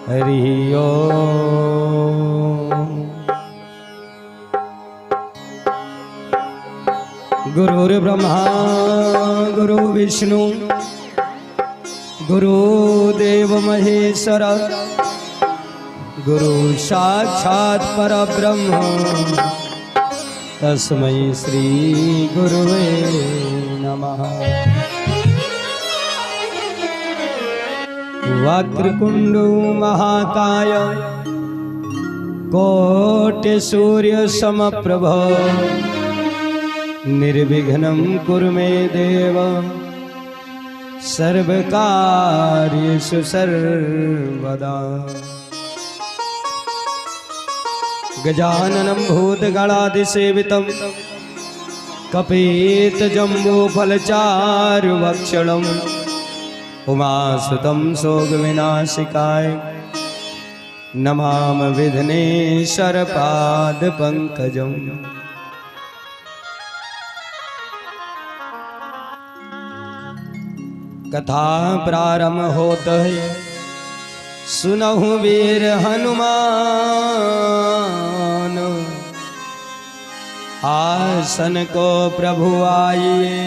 हरि ओम। गुरुर्ब्रह्मा गुरु विष्णु गुरुदेव महेश्वर गुरु साक्षात् परब्रह्म तस्मै श्री गुरुवे नमः। वक्रतुंड महाकाय कोटि सूर्य समप्रभ निर्विघ्नं कुरु मे देव सर्वकार्येषु सर्वदा। गजाननं भूतगणाधिसेवितं कपितजम्बूफलचारुभक्षणम् उमासुतं शोकविनाशिकाय नमामि विघ्नेश्वरपादपङ्कजम्। कथा प्रारंभ होता है सुनहु वीर हनुमान आसन को प्रभु आइए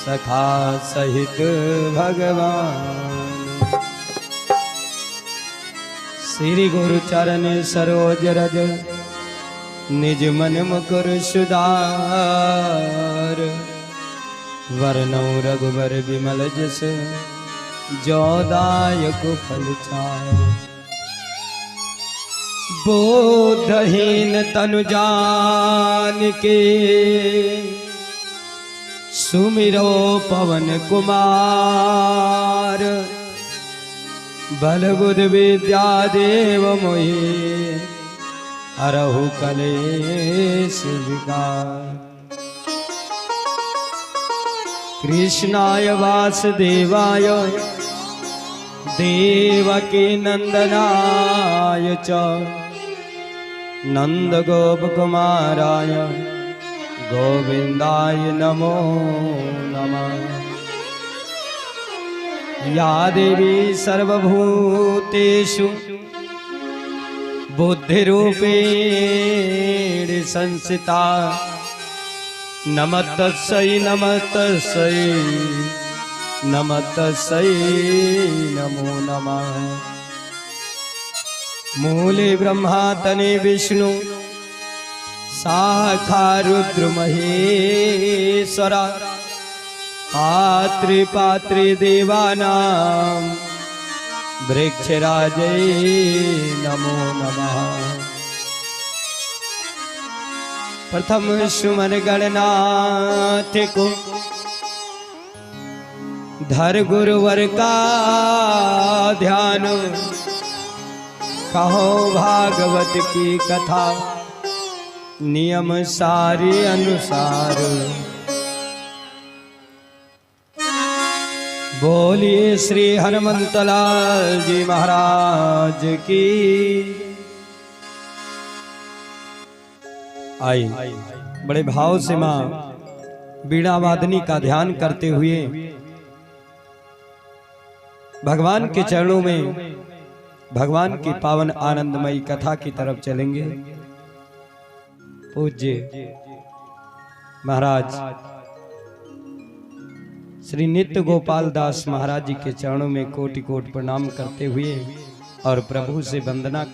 सखा सहित भगवान। श्री गुरु चरण सरोज रज निज मन मुकुर सुधार वरनौ रघुबर विमल जस जोदायक फल चार। बोधहीन तनु जान के सुमिरो पवन कुमार बल बुध विद्या देव मोहि हरहु कलेश विकार। कृष्णाय वासुदेवाय देवकी नंदनाय च नंद गोप कुमाराय गोविंदाय नमो नमः। या देवी सर्वभूतेषु बुद्धिरूपेण संस्थिता नमस्तस्यै नमस्तस्यै नमस्तस्यै नमो नमः। मूले ब्रह्मा तने विष्णु शाखा रुद्र महेश्वर पात्रे पात्रे देवानां वृक्षराजै नमो नमः। प्रथम सुमन गणनाथ को धर गुरुवर का ध्यान कहो भागवत की कथा नियम सारे अनुसार। बोलिए श्री हनुमंतलाल जी महाराज की। आई बड़े भाव से मां बीड़ा वादनी का ध्यान करते हुए भगवान के चरणों में भगवान की पावन आनंदमयी कथा की तरफ चलेंगे। पूज्य महाराज श्री नित्य गोपाल दास महाराज जी के चरणों में कोटि कोटि प्रणाम करते हुए और प्रभु से वंदना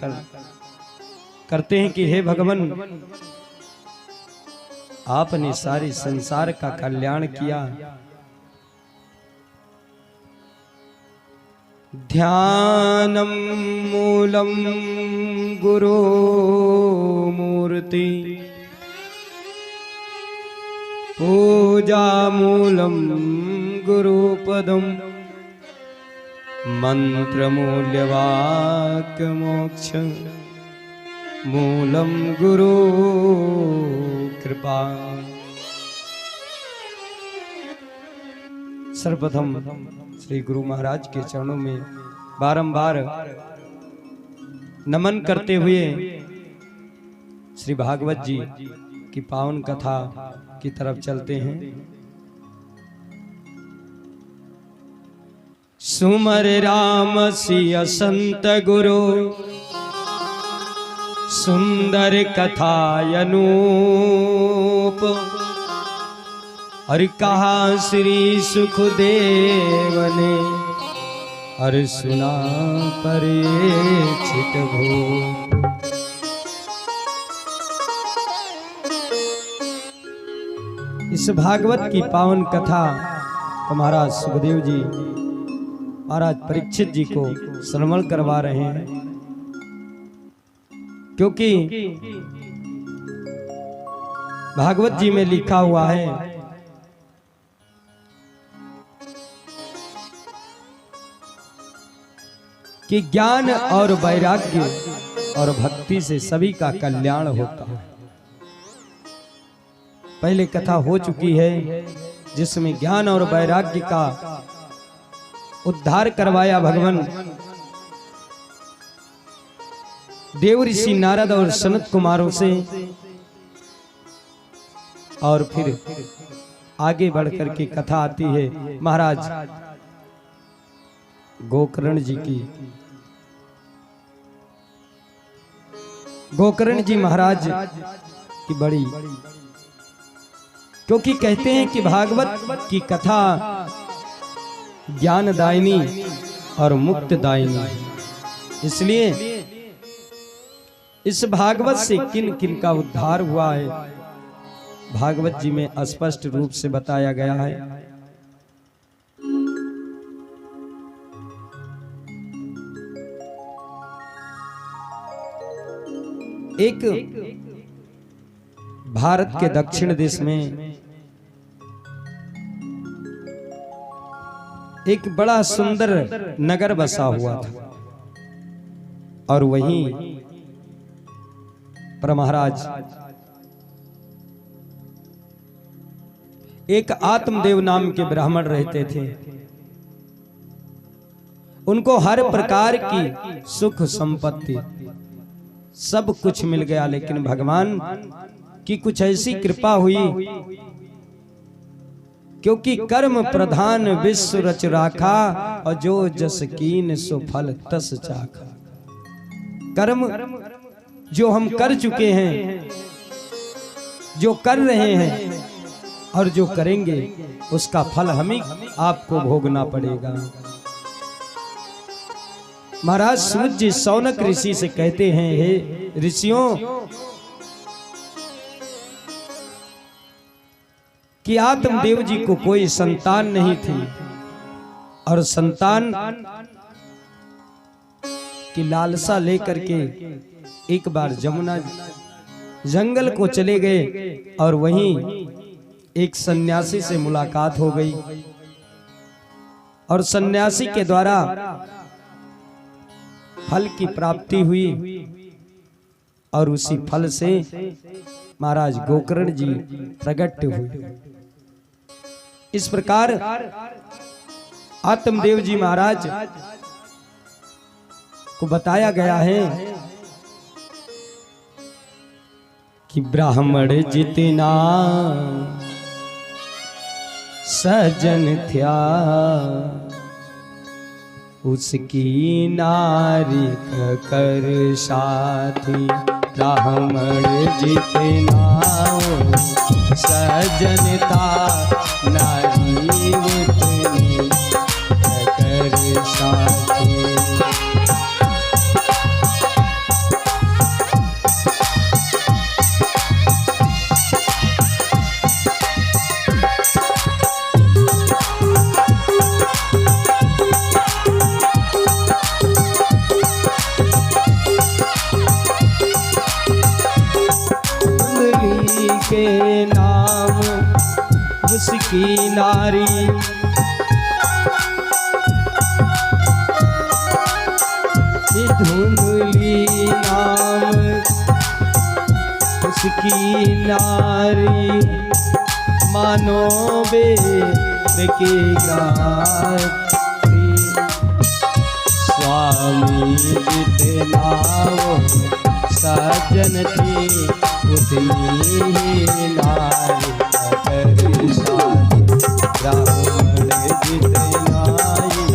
करते हैं कि हे भगवान आपने सारे संसार का कल्याण किया। ध्यानम मूलम गुरु मूर्ति पूजा मूलम गुरुपदम मंत्र मूल्यवाक्य मोक्ष मूलम गुरु कृपा। सर्वप्रथम श्री गुरु महाराज के चरणों में बारंबार नमन करते हुए श्री भागवत जी की पावन कथा की तरफ चलते हैं। सुमर राम सिय संत गुरु सुंदर कथा अनूप। और कहा श्री सुखदेव ने और सुना परीक्षित भूप। इस भागवत की पावन कथा तो महाराज सुखदेव जी महाराज परीक्षित जी को श्रवण करवा रहे हैं, क्योंकि भागवत जी में लिखा हुआ है कि ज्ञान और वैराग्य और भक्ति से सभी का कल्याण होता है। पहले कथा हो चुकी है जिसमें ज्ञान और वैराग्य का उद्धार करवाया भगवान देव ऋषि नारद और सनत कुमारों से। और फिर आगे बढ़कर के कथा आती है महाराज गोकर्ण जी की। गोकर्ण जी महाराज की बड़ी, क्योंकि कहते हैं कि भागवत की कथा ज्ञानदायिनी और मुक्तदायिनी, इसलिए इस भागवत से किन किन का उद्धार हुआ है भागवत जी में स्पष्ट रूप से बताया गया है। एक भारत के दक्षिण देश में एक बड़ा सुंदर नगर बसा हुआ था, और वहीं पर महाराज एक आत्मदेव नाम के ब्राह्मण रहते थे। उनको हर प्रकार की सुख संपत्ति सब कुछ मिल गया, लेकिन भगवान की कुछ ऐसी कृपा हुई, क्योंकि कर्म प्रधान विश्व रच राखा और जो जस कीन सो फल तस चाखा। कर्म जो हम कर चुके हैं, जो कर रहे हैं और जो करेंगे, उसका फल हमें आपको भोगना पड़ेगा। महाराज सूत जी सौनक ऋषि से कहते हैं, हे ऋषियों, कि आत्मदेव जी को कोई संतान नहीं थी, और संतान की लालसा लेकर के एक बार जमुना जंगल को चले गए, और वहीं एक सन्यासी से मुलाकात हो गई, और सन्यासी के द्वारा फल की प्राप्ति हुई, और उसी फल से महाराज गोकर्ण जी प्रकट हुए। इस प्रकार आत्मदेव जी महाराज को बताया गया है कि ब्राह्मण जितना सजन थया, उसकी नारी कर साथी। ब्राह्मण जितना सजनता, नारी उतनी कर साथी। के नाम उसकी नारी, धुंधली नाम उसकी नारी। मानो बेर के गाती, स्वामी जितना सजन थी, उतनी ही नारी कर शादी ब्राह्मण जितनाई।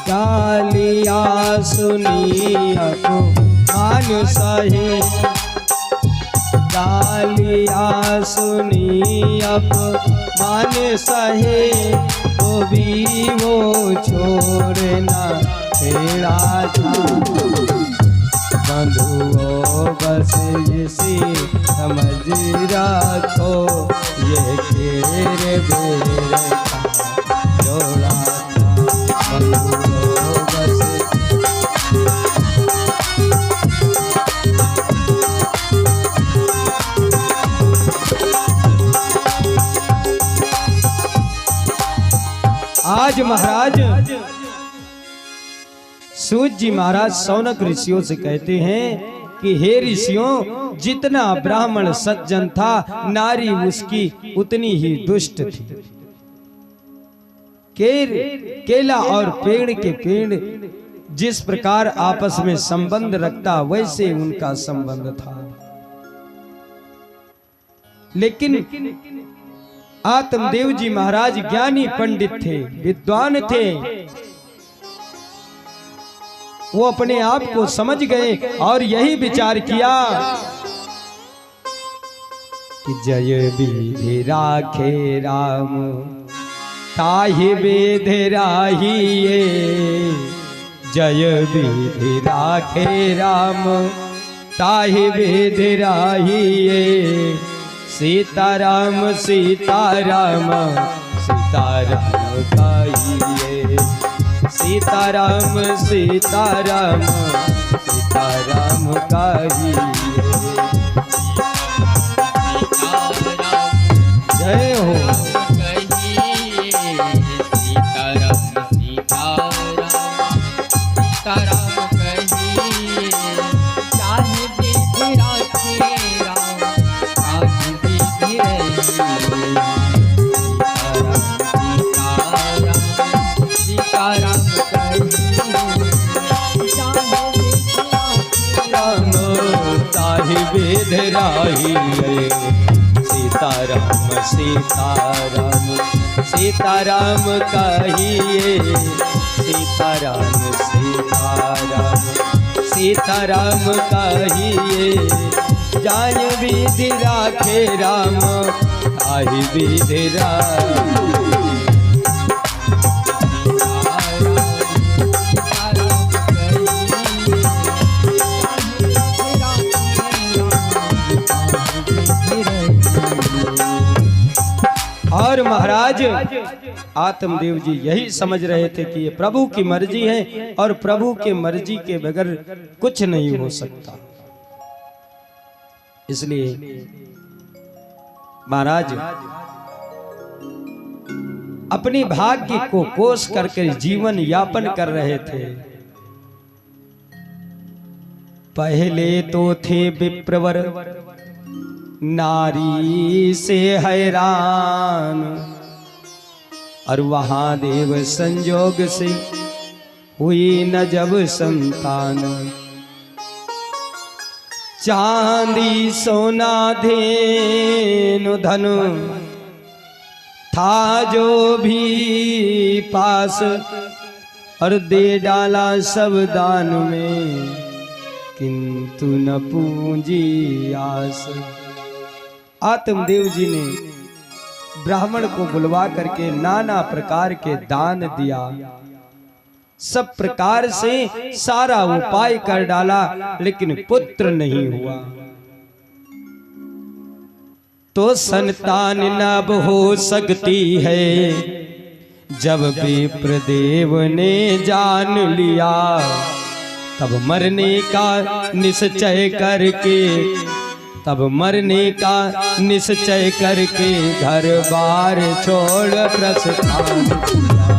गालिया सुनी अपमान सही, गालिया सुनी अपमान सही, तो भी वो छोड़ना छेड़ा था। बंधुओं बस इसी समझ रखो, ये खेर बेर का जोड़ा था। बंधुओं बस आज महाराज सूत जी महाराज शौनक ऋषियों से कहते हैं कि हे ऋषियों, जितना ब्राह्मण सज्जन था, नारी उसकी उतनी ही दुष्ट थी। केला और पेड़ के पेड़ जिस प्रकार आपस में संबंध रखता, वैसे उनका संबंध था। लेकिन आत्मदेव जी महाराज ज्ञानी पंडित थे, विद्वान थे। वो अपने आप को समझ गए और यही विचार किया कि जय विधि राखे राम, ताहि वेद राहिए। जय विधि राखे राम, ताहि वेद राहिए। सीताराम सीताराम सीताराम कहिए। सीताराम सीताराम सीताराम कहिए। जय हो। वेद राहिए। सीताराम सीताराम सीताराम कहिए। सीताराम सीताराम सीताराम कहिए। जाय विधि राखे राम, ताहि विधि राम। और महाराज आत्मदेव जी यही समझ रहे थे कि ये प्रभु की मर्जी है और प्रभु के मर्जी के बगैर कुछ नहीं हो सकता। इसलिए महाराज अपने भाग्य को कोस करके जीवन यापन कर रहे थे। पहले तो थे विप्रवर नारी से हैरान, और वहां देव संजोग से हुई न जब संतान। चांदी सोना धेनु धन था जो भी पास, और दे डाला सब दान में, किंतु न पूंजी आस। आत्मदेव जी ने ब्राह्मण को बुलवा करके नाना प्रकार के दान दिया, सब प्रकार से सारा उपाय कर डाला, लेकिन पुत्र नहीं हुआ। तो संतान नब हो सकती है, जब विप्रदेव ने जान लिया, तब मरने का निश्चय करके, तब मरने का निश्चय करके घर बार छोड़ प्रस्थान किया।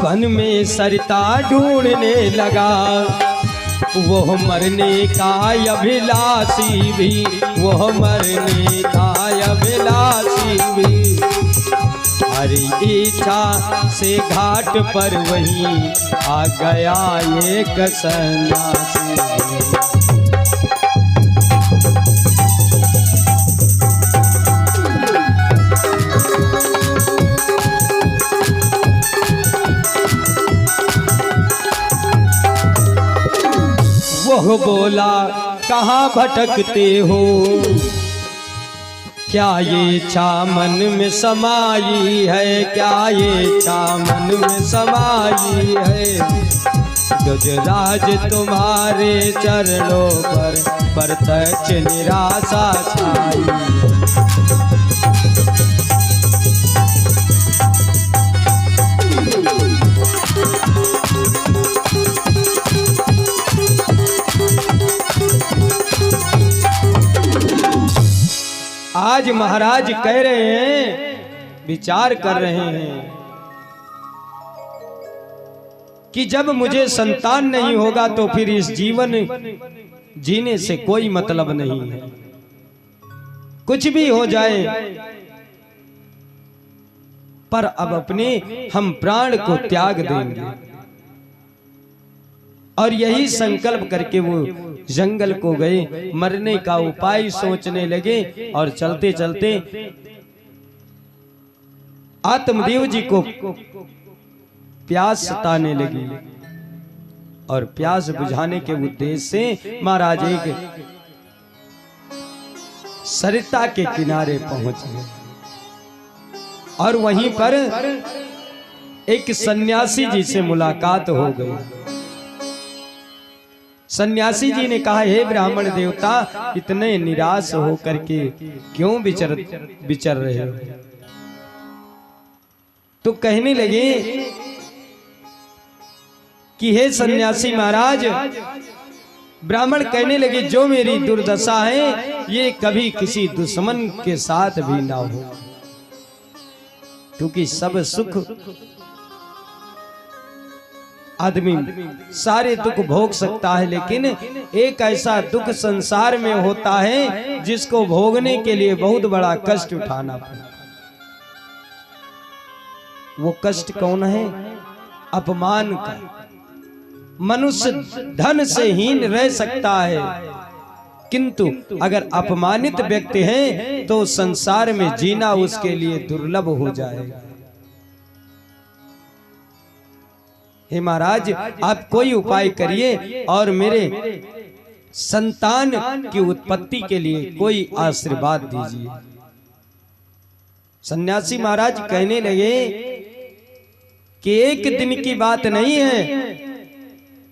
वन में सरिता ढूंढने लगा, वो मरने का अभिलाषी भी, वो मरने का अभिलाषी भी। हरी इच्छा से घाट पर वही आ गया एक सन्यासी। वो बोला कहाँ भटकते हो, क्या ये इच्छा मन में समाई है, क्या ये इच्छा मन में समाई है। दुजराज तुम्हारे चरणों पर प्रत्यक्ष निराशा छाई। आज महाराज कह रहे हैं, विचार कर रहे हैं कि जब मुझे संतान नहीं होगा तो फिर इस जीवन जीने से कोई मतलब नहीं है। कुछ भी हो जाए, पर अब अपने हम प्राण को त्याग देंगे। और यही संकल्प करके वो जंगल को गए, मरने का उपाय सोचने लगे। और चलते चलते आत्मदेव जी को प्यास सताने लगी, और प्यास बुझाने के उद्देश्य से महाराज एक सरिता के किनारे पहुंच गए। और वहीं पर एक सन्यासी जी से मुलाकात हो गई। सन्यासी जी ने कहा, हे ब्राह्मण देवता, इतने निराश होकर के क्यों विचर रहे हो? तो कहने लगे कि हे सन्यासी महाराज, ब्राह्मण कहने लगे जो मेरी दुर्दशा है ये कभी किसी दुश्मन के साथ भी ना हो, क्योंकि सब सुख आदमी सारे दुख भोग सकता है, लेकिन एक ऐसा दुख संसार में होता है जिसको भोगने के लिए बहुत बड़ा कष्ट उठाना पड़ता। वो कष्ट कौन है? अपमान का। मनुष्य धन से हीन रह सकता है, किंतु अगर अपमानित व्यक्ति है तो संसार में जीना उसके लिए दुर्लभ हो जाएगा। हे महाराज, आप कोई उपाय करिए और मेरे संतान की उत्पत्ति के लिए कोई आशीर्वाद दीजिए। सन्यासी महाराज कहने लगे कि एक दिन की बात नहीं है।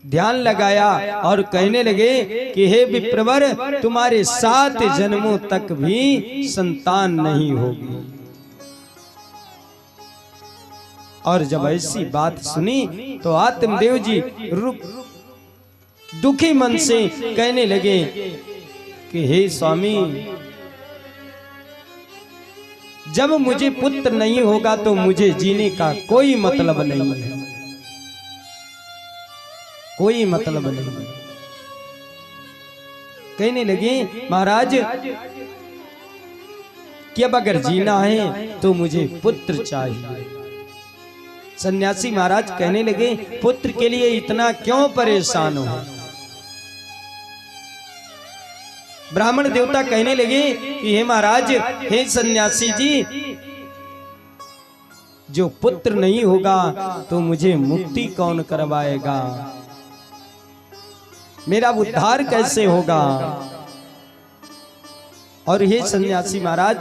ध्यान लगाया और कहने लगे कि हे विप्रवर, तुम्हारे 7 जन्मों तक भी संतान नहीं होगी। और जब ऐसी बात सुनी तो आत्मदेव जी दुखी मन से कहने लगे कि हे स्वामी, जब मुझे पुत्र नहीं होगा तो मुझे जीने का कोई मतलब नहीं है, कोई मतलब नहीं। कहने लगे महाराज कि अब अगर जीना है तो मुझे पुत्र चाहिए। सन्यासी महाराज कहने लगे, पुत्र के लिए इतना क्यों परेशान हो? ब्राह्मण देवता कहने लगे कि हे महाराज, हे सन्यासी जी, जो पुत्र नहीं होगा तो मुझे मुक्ति कौन करवाएगा? मेरा उद्धार कैसे होगा? और हे सन्यासी महाराज,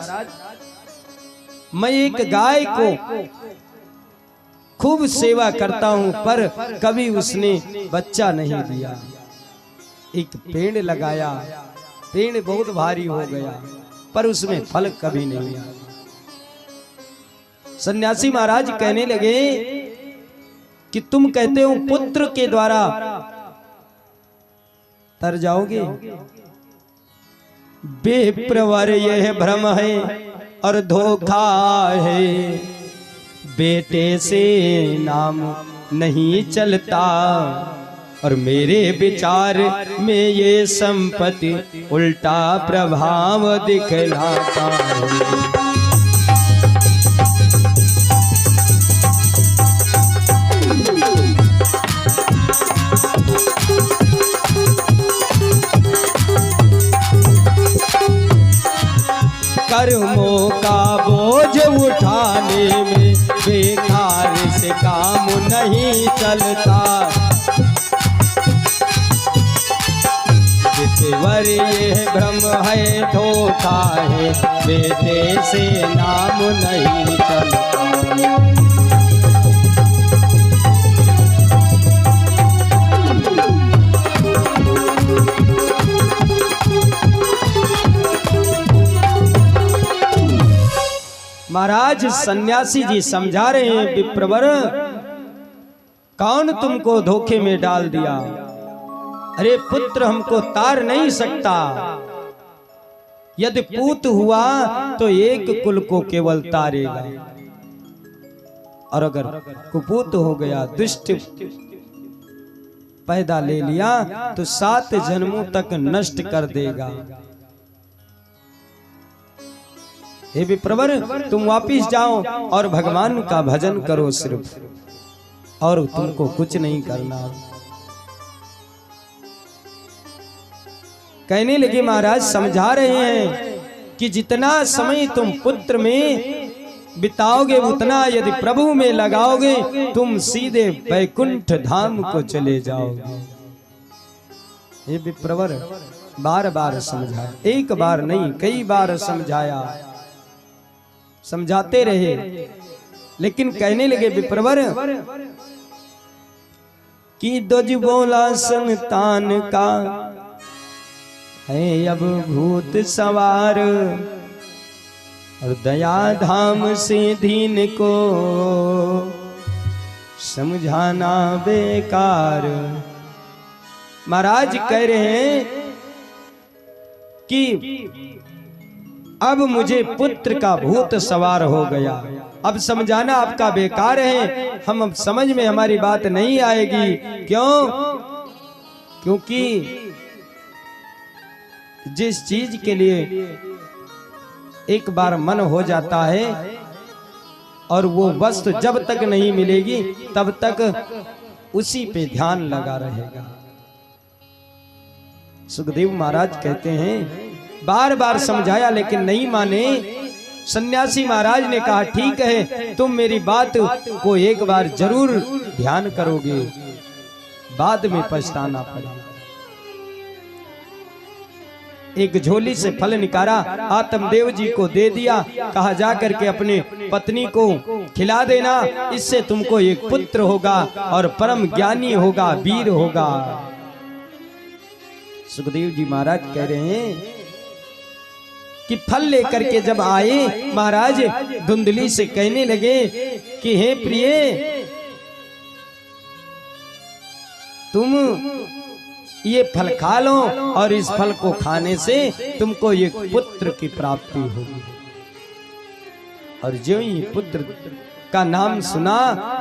मैं एक गाय को खूब सेवा करता हूं, पर कभी उसने बच्चा नहीं दिया। एक पेड़ लगाया, पेड़ बहुत भारी हो गया, पर उसमें फल कभी नहीं आया। सन्यासी महाराज कहने लगे कि तुम कहते हो पुत्र के द्वारा तर जाओगे। बेप्रवर यह भ्रम है और धोखा है, बेटे से नाम नहीं चलता, और मेरे विचार में ये संपत्ति उल्टा प्रभाव दिखलाता है। कर्मों का बोझ उठाने में बेकार से काम नहीं चलता। ईश्वर ये भ्रम है, धोखा है, बेटे से नाम नहीं चलता। महाराज सन्यासी जी समझा रहे हैं, विप्रवर कौन तुमको धोखे में डाल दिया? अरे पुत्र हमको तार नहीं सकता। यदि पूत हुआ तो एक कुल को केवल तारेगा, और अगर कुपूत हो गया, दुष्ट पैदा ले लिया तो 7 जन्मों तक नष्ट कर देगा। हे विप्रवर, तुम वापिस जाओ और भगवान का भजन करो सिर्फ, और तुमको कुछ नहीं करना। कहने लगे महाराज समझा रहे हैं कि जितना समय तुम पुत्र में बिताओगे उतना यदि प्रभु में लगाओगे तुम सीधे वैकुंठ धाम को चले जाओगे। हे विप्रवर बार बार समझाया, एक बार नहीं कई बार समझाया, समझाते रहे, लेकिन कहने लगे विप्रवर कि दुज बोला संतान का है अब भूत सवार, और दया धाम से दीन को समझाना बेकार। महाराज कह रहे हैं कि अब मुझे पुत्र का भूत सवार हो गया, अब समझाना आपका बेकार है, हम अब समझ में हमारी बात नहीं आएगी। क्यों? क्योंकि जिस चीज के लिए एक बार मन हो जाता है और वो वस्तु जब तक नहीं मिलेगी तब तक उसी पे ध्यान लगा रहेगा। सुखदेव महाराज कहते हैं बार बार समझाया लेकिन नहीं माने। सन्यासी महाराज ने कहा ठीक है, तुम मेरी बात को एक बार जरूर ध्यान करोगे, बाद में पछताना पड़ेगा। एक झोली से फल निकाला, आत्मदेव जी को दे दिया, कहा जा करके अपने पत्नी को खिला देना, इससे तुमको एक पुत्र होगा और परम ज्ञानी होगा, वीर होगा। सुखदेव जी महाराज कह रहे हैं कि फल लेकर के जब आए महाराज धुंधली से कहने लगे कि हे प्रिय, तुम ये फल खा लो और इस फल को खाने से तुमको एक पुत्र की प्राप्ति होगी। और जो ही पुत्र का नाम सुना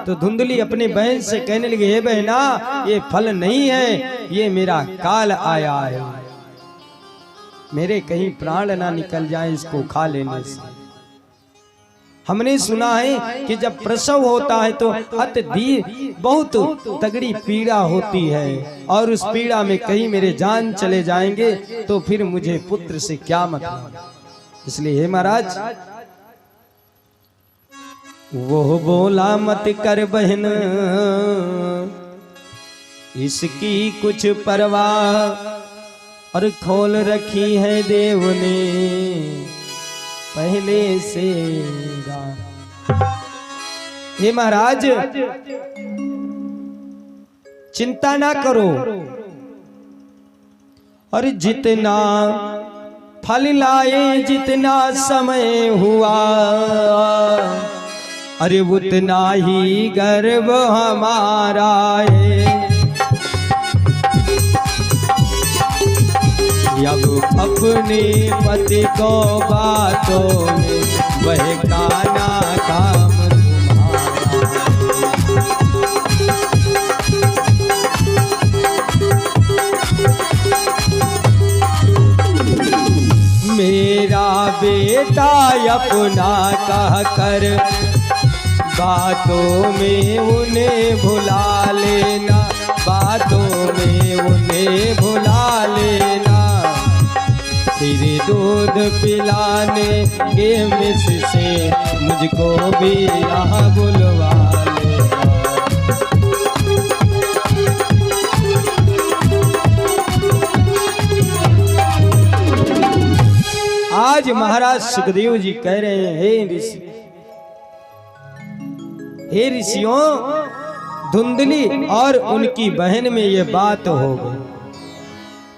तो धुंधली अपनी बहन से कहने लगी, हे बहना, ये फल नहीं है, ये मेरा काल आया है, मेरे कहीं प्राण ना निकल जाए इसको खा लेने से। हमने सुना है कि जब प्रसव होता है तो बहुत तगड़ी पीड़ा होती है, और उस पीड़ा में कहीं मेरे जान चले जाएंगे तो फिर मुझे पुत्र से क्या मतलब। इसलिए हे महाराज, वो बोला मत कर बहन इसकी कुछ परवाह, और खोल रखी है देव ने पहले से। हे महाराज, चिंता ना करो, और जितना फल लाए जितना समय हुआ, अरे उतना ही गर्व हमारा है। अब अपने पति को बातों में बहकाना काम तुम्हारा। अपना कह कर बातों में उन्हें भुला लेना, बातों में उन्हें भुला लेना। फिर दूध पिलाने के मिस से मुझको भी यहाँ बुलवा लेना। आज महाराज सुखदेव जी कह रहे हैं, हे ऋषि, हे ऋषियों, धुंधली और उनकी बहन में ये बात हो गई।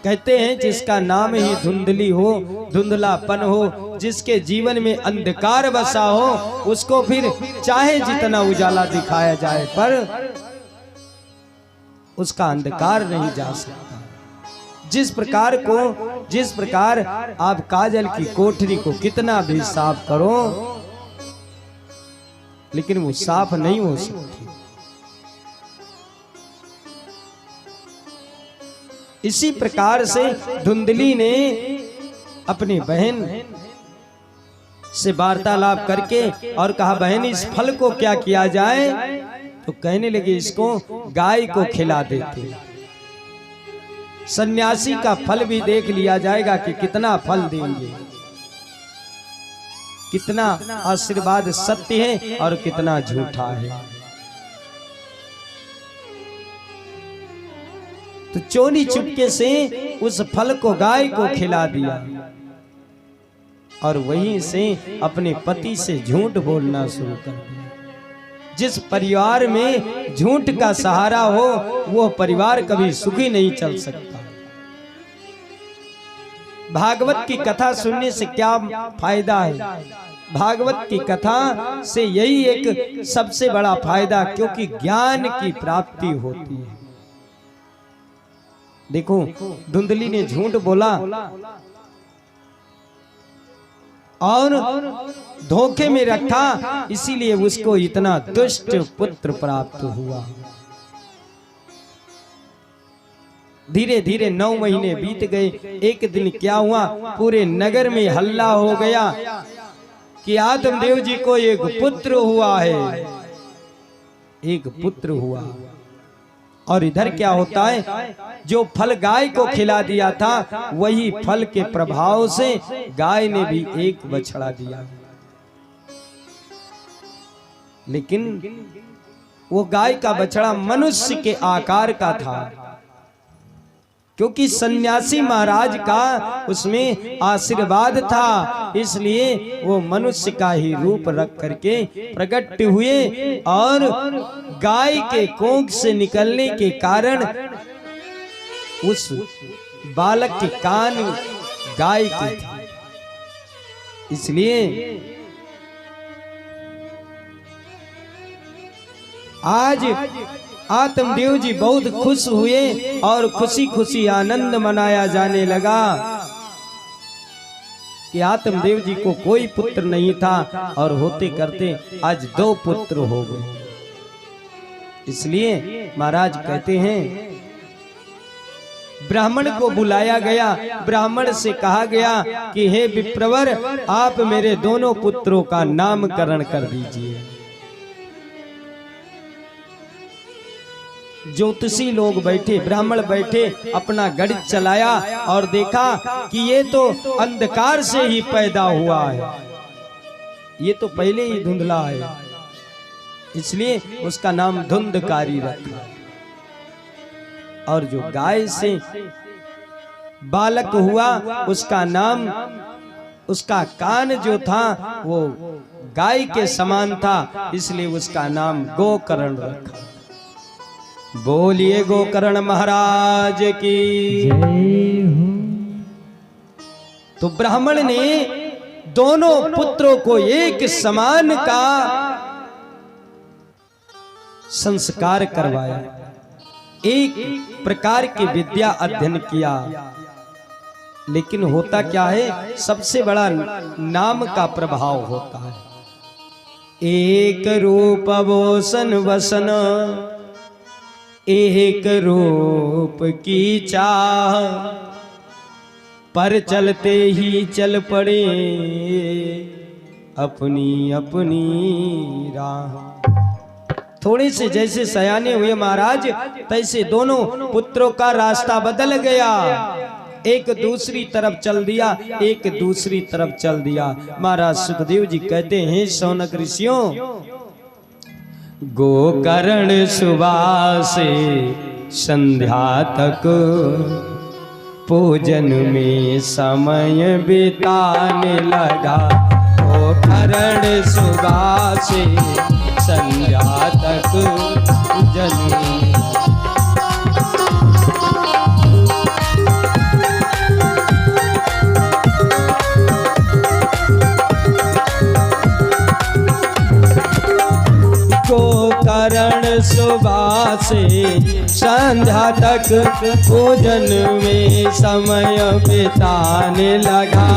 कहते हैं जिसका नाम ही धुंधली हो, धुंधलापन हो, जिसके जीवन में अंधकार बसा हो, उसको फिर चाहे जितना उजाला दिखाया जाए पर उसका अंधकार नहीं जा सकता। जिस प्रकार आप काजल की कोठरी को कितना भी साफ करो लेकिन वो साफ नहीं हो सकती। इसी प्रकार से धुंधली ने अपनी बहन से वार्तालाप करके और कहा, बहन इस फल को क्या किया जाए? तो कहने लगे इसको गाय को खिला देते, सन्यासी का फल भी देख लिया जाएगा कि कितना फल देंगे, कितना आशीर्वाद सत्य है और कितना झूठा है। तो चोरी चुपके से उस फल को गाय को खिला दिया और वहीं से अपने पति से झूठ बोलना शुरू कर दिया। जिस परिवार में झूठ का सहारा हो वो परिवार कभी सुखी नहीं चल सकता। भागवत की कथा सुनने से क्या फायदा है? भागवत की कथा से यही एक सबसे बड़ा फायदा, क्योंकि ज्ञान की प्राप्ति होती है। देखो धुंधली ने झूठ बोला और धोखे में रखा, इसीलिए उसको इतना दुष्ट पुत्र प्राप्त हुआ। धीरे धीरे 9 महीने बीत गए। एक दिन क्या हुआ, पूरे नगर में हल्ला हो गया कि आत्मदेव जी को एक पुत्र हुआ है, एक पुत्र हुआ। और इधर क्या होता है, जो फल गाय को खिला दिया था वही फल के प्रभाव से गाय ने भी एक बछड़ा दिया। लेकिन वो गाय का बछड़ा मनुष्य के आकार का था, क्योंकि सन्यासी महाराज का उसमें आशीर्वाद था, इसलिए वो मनुष्य का ही रूप रख करके प्रकट हुए। और गाय के कोख से निकलने के कारण उस बालक के कान गाय के थे, इसलिए आज आत्मदेव जी बहुत खुश हुए और खुशी खुशी आनंद मनाया जाने लगा कि आत्मदेव जी को कोई पुत्र नहीं था और होते करते आज 2 पुत्र हो गए। इसलिए महाराज कहते हैं ब्राह्मण को बुलाया गया, ब्राह्मण से कहा गया कि हे विप्रवर, आप मेरे दोनों पुत्रों का नामकरण कर दीजिए। ज्योतिषी लोग बैठे, ब्राह्मण बैठे, अपना गणित चलाया और देखा कि ये तो अंधकार से ही पैदा हुआ है, ये तो पहले ही धुंधला है, इसलिए उसका नाम धुंधकारी रखा। और जो गाय से बालक हुआ उसका नाम, उसका कान जो था वो गाय के समान था, इसलिए उसका नाम गोकर्ण रखा। बोलिए गोकर्ण महाराज की। तो ब्राह्मण ने दोनों पुत्रों को एक समान का संस्कार करवाया, एक प्रकार की विद्या अध्ययन किया। लेकिन होता क्या है, सबसे बड़ा नाम का प्रभाव होता है। एक रूप वोसन वसन, एक रूप की चाह, पर चलते ही चल पड़े अपनी अपनी राह। थोड़े से जैसे सयाने हुए महाराज, तैसे दोनों पुत्रों का रास्ता बदल गया। एक दूसरी तरफ चल दिया, एक दूसरी तरफ चल दिया। महाराज सुखदेव जी कहते हैं, शौनक ऋषियों, गोकर्ण सुबह से संध्या तक पूजन में समय बिताने लगा। गोकर्ण सुबह से संध्या तक पूजन में गोकर्ण सुबह से संध्या तक पूजन में समय बिताने लगा।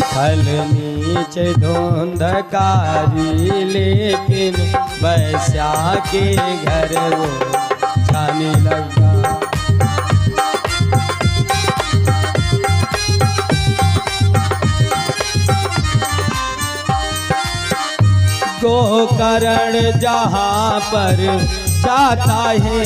फल नीचे धुंधकारी लेकिन वैश्या के घर वो जाने लगा। गोकर्ण जहाँ पर जाता है,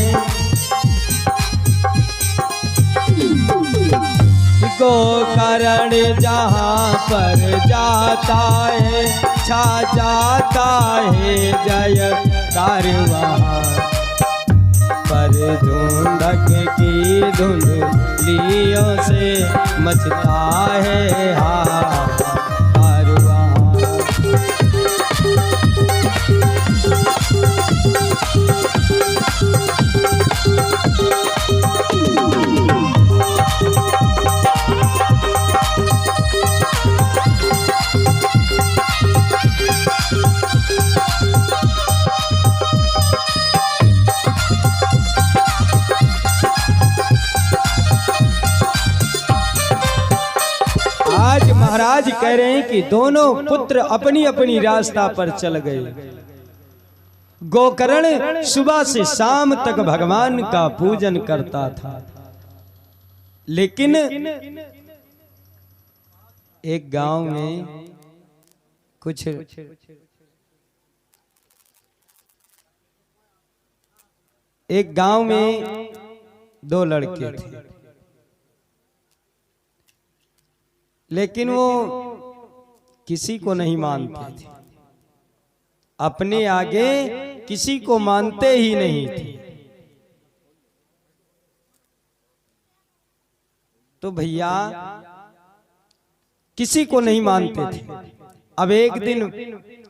गोकर्ण जहाँ पर जाता है, छा जाता है जय कारवां। पर धुंधक की धुंधलियों से मचता है हाहाकार। आज महाराज कह रहे हैं कि दोनों पुत्र अपनी अपनी रास्ता पर चल गए। गोकर्ण सुबह से शाम तक भगवान का पूजन करता था, लेकिन एक गांव में कुछ एक गांव में दो लड़के थे, लेकिन वो किसी को नहीं मानते थे, अपने आगे किसी को मानते ही नहीं थे। तो भैया किसी को नहीं मानते थे। अब एक दिन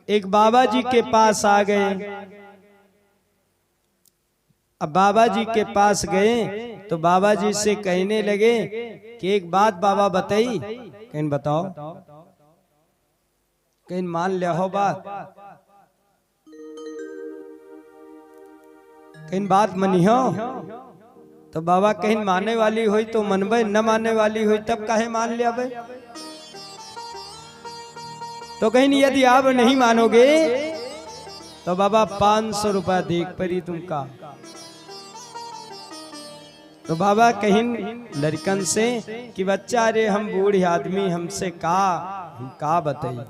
एक बाबा जी के पास आ गए। अब बाबा जी के पास गए तो बाबा जी से कहने लगे कि एक बात बाबा बताई। कहीं बताओ, कहीं मान लिया हो बात, कहीं बात मनी हो। तो बाबा कहीं मानने वाली हुई तो मनबे, न मानने वाली हुई तब काहे मान लिया भाई। तो कहीं यदि आप नहीं मानोगे तो बाबा 500 रुपया देख परी तुमका। तो बाबा कहीं लड़कन से कि बच्चा रे हम बूढ़े आदमी, हमसे का बताइए।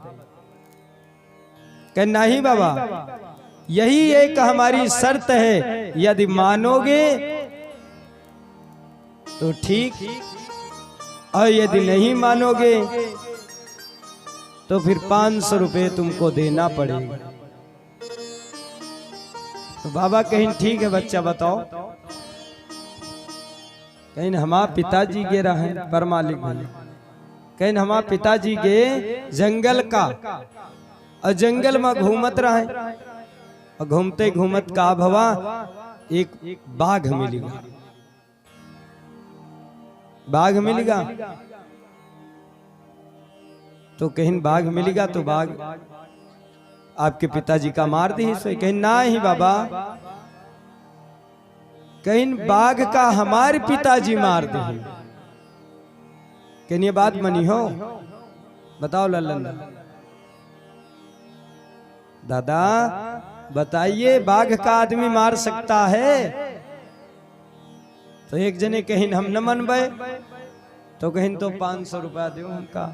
कह नहीं बाबा, यही एक हमारी शर्त है, यदि मानोगे तो ठीक, और यदि नहीं मानोगे तो फिर 500 रुपये तुमको देना पड़ेगा। तो बाबा कहीं ठीक है बच्चा बताओ। कहीं हमारे पिताजी गे रहा है परमालिक भाई, कहीं हमारे पिताजी गे जंगल का, और जंगल में घूमत रहे, और घूमते घूमत का भवा एक बाघ मिलेगा। बाघ मिलेगा तो कहीं बाघ मिलेगा तो बाघ आपके पिताजी का मार दी। कहीं ना ही बाबा, कहीं बाघ का हमारे पिताजी मार दे। कहीं ये बात मनी हो, बताओ लल्लन दादा, बताइए बाघ का आदमी मार सकता है? तो एक जने कहीं हम न मनबे, तो कहीं तो 500 रुपया दो हमका।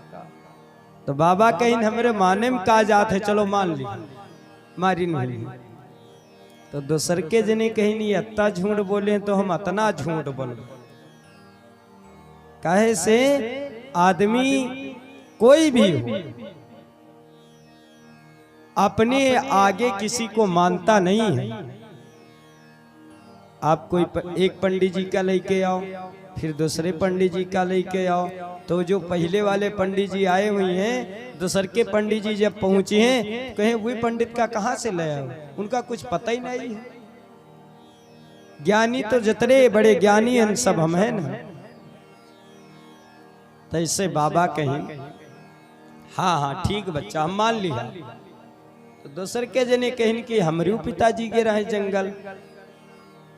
तो बाबा कहीं हमरे माने में का जात है, चलो मान ली, मारी नहीं। तो दूसर के जने कहीं नहीं अत्ता झूठ बोले तो हम अतना झूठ बोल। काहे से आदमी कोई भी हो अपने आगे किसी को मानता नहीं है। आप कोई एक पंडित जी का लेके आओ, फिर दूसरे पंडित जी का लेके आओ, तो जो पहले वाले पंडित जी आए हुए हैं, दूसर के पंडित जी जब पहुंचे हैं कहें वही पंडित का कहां से ले आओ, उनका कुछ पता ही नहीं है। ज्ञानी तो जितने बड़े ज्ञानी हैं सब हम हैं ना। तो इससे बाबा कहें हाँ हाँ ठीक बच्चा हम मान लिया। तो दूसर के जने कहें कि हमारे पिताजी के रहे जंगल,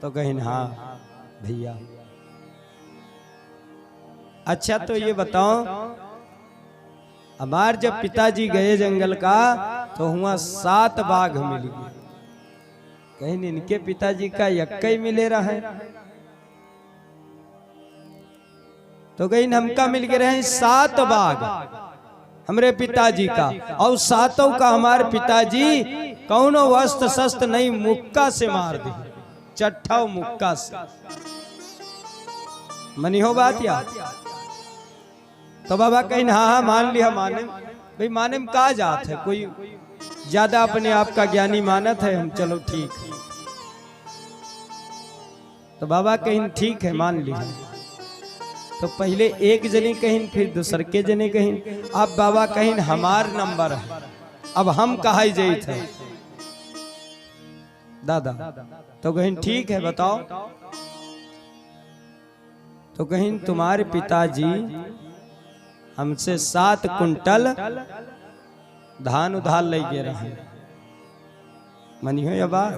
तो कहें हाँ भैया। अच्छा तो ये बताओ, हमार जब पिताजी गए जंगल का तो हुआ 7 बाघ मिल गए। कहीं इनके पिताजी का यक्का ही मिले रहे, तो कहीं हमका मिल गए रहे 7 बाघ हमरे पिताजी का, और 7 का हमारे पिताजी कौनो वस्त्र शस्त्र नहीं मुक्का से मार दी, चट्ठा मुक्का से। मनी हो बात या? तो बाबा कहीं हाँ हाँ मान लिया, माने भाई, माने में कहा जात है, कोई ज्यादा अपने आप का ज्ञानी मानत है हम, चलो ठीक है। तो बाबा कहीं ठीक है मान लिया। तो पहले एक जने कहीं, फिर दूसर के जने कहीं, अब बाबा कहीं हमार नंबर है, अब हम कहा जाए थे दादा। तो कहीं ठीक है बताओ। तो कहीं तुम्हारे पिताजी हमसे 7 कुंटल धान उधार ले गए रहे। मनी हो या बात?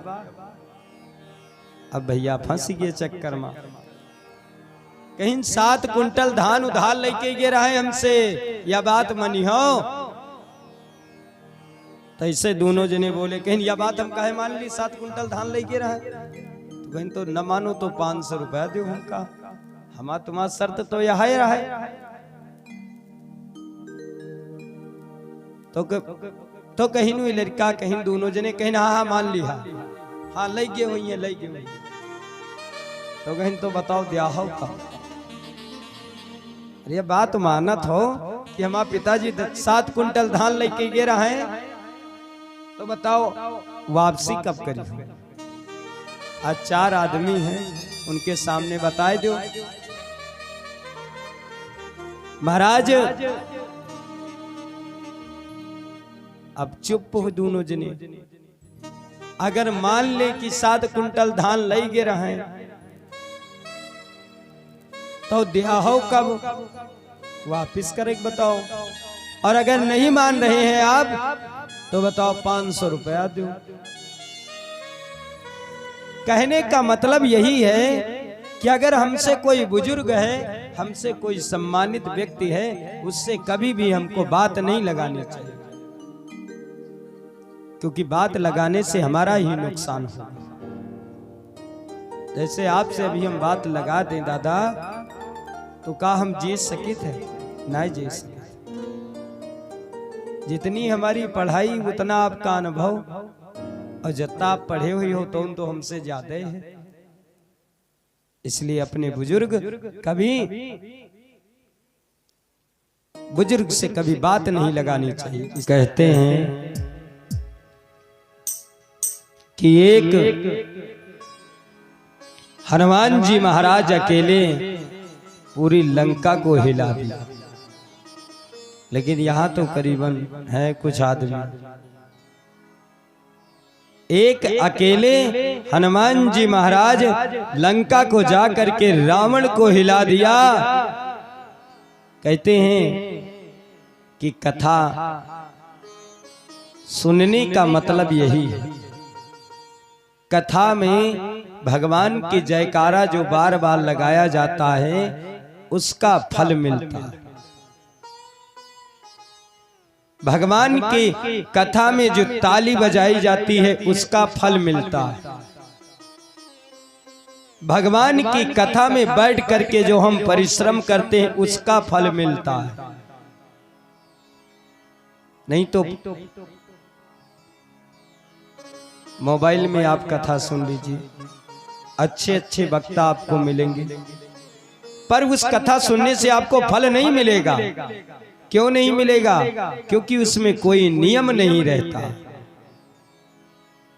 अब भैया फंस गए चक्कर में। कहीं 7 कुंटल धान उधार लेके गए रहे हमसे, या बात मनी हो? तो ऐसे दोनों जने बोले कहीं या बात हम कहे मान ली, 7 कुंटल धान लेके रहे। तो कहीं तो न मानो तो 500 रुपया दो हमका, हमारा तुम्हारा शर्त तो यह है रहा। तो कहीं नु लड़का कहीं दोनों जने कहीं हाँ हाँ मान लिया, हाँ ले गए हुई है, ले गए हुई। तो कहीं तो बताओ दिया हो का? अरे बात मानत हो कि हमारे पिताजी 7 कुंटल धान लेके गए रहे हैं, तो बताओ वापसी कब करी? आज 4 आदमी हैं, उनके सामने बताए दो महाराज। अब चुप हो दोनों जने। अगर मान ले कि 7 कुंटल धान ले गए रहे तो दिया हो कब? वापिस करे बताओ। और अगर नहीं मान रहे हैं आप तो बताओ 500 रुपया दो। कहने का मतलब यही है कि अगर हमसे कोई बुजुर्ग है, हमसे कोई सम्मानित व्यक्ति है, उससे कभी भी हमको बात नहीं लगानी चाहिए, क्योंकि बात लगाने से हमारा ही नुकसान हो। जैसे आपसे अभी हम बात लगा दें दादा, तो का हम जीत सके थे? नहीं जीत सके। जितनी हमारी पढ़ाई उतना आपका अनुभव, और जितना आप पढ़े हुए हो तो हमसे ज्यादा है। इसलिए अपने बुजुर्ग से कभी बात नहीं लगानी चाहिए। कहते हैं कि एक हनुमान जी महाराज अकेले पूरी लंका को हिला दिया, लेकिन यहां तो करीबन है कुछ आदमी। एक अकेले हनुमान जी महाराज लंका को जा करके रावण को हिला दिया। कहते हैं कि कथा सुनने का मतलब यही है। कथा में भगवान की जयकारा जो बार बार लगाया जाता है उसका फल मिलता है। भगवान की कथा में जो ताली बजाई जाती है उसका फल मिलता है। भगवान की कथा में बैठ करके जो हम परिश्रम करते हैं उसका फल मिलता है। नहीं तो मोबाइल में आप कथा सुन लीजिए, अच्छे अच्छे वक्ता आपको मिलेंगे, पर उस कथा सुनने से आपको फल नहीं मिलेगा। क्यों नहीं मिलेगा? क्योंकि उसमें कोई नियम नहीं रहता।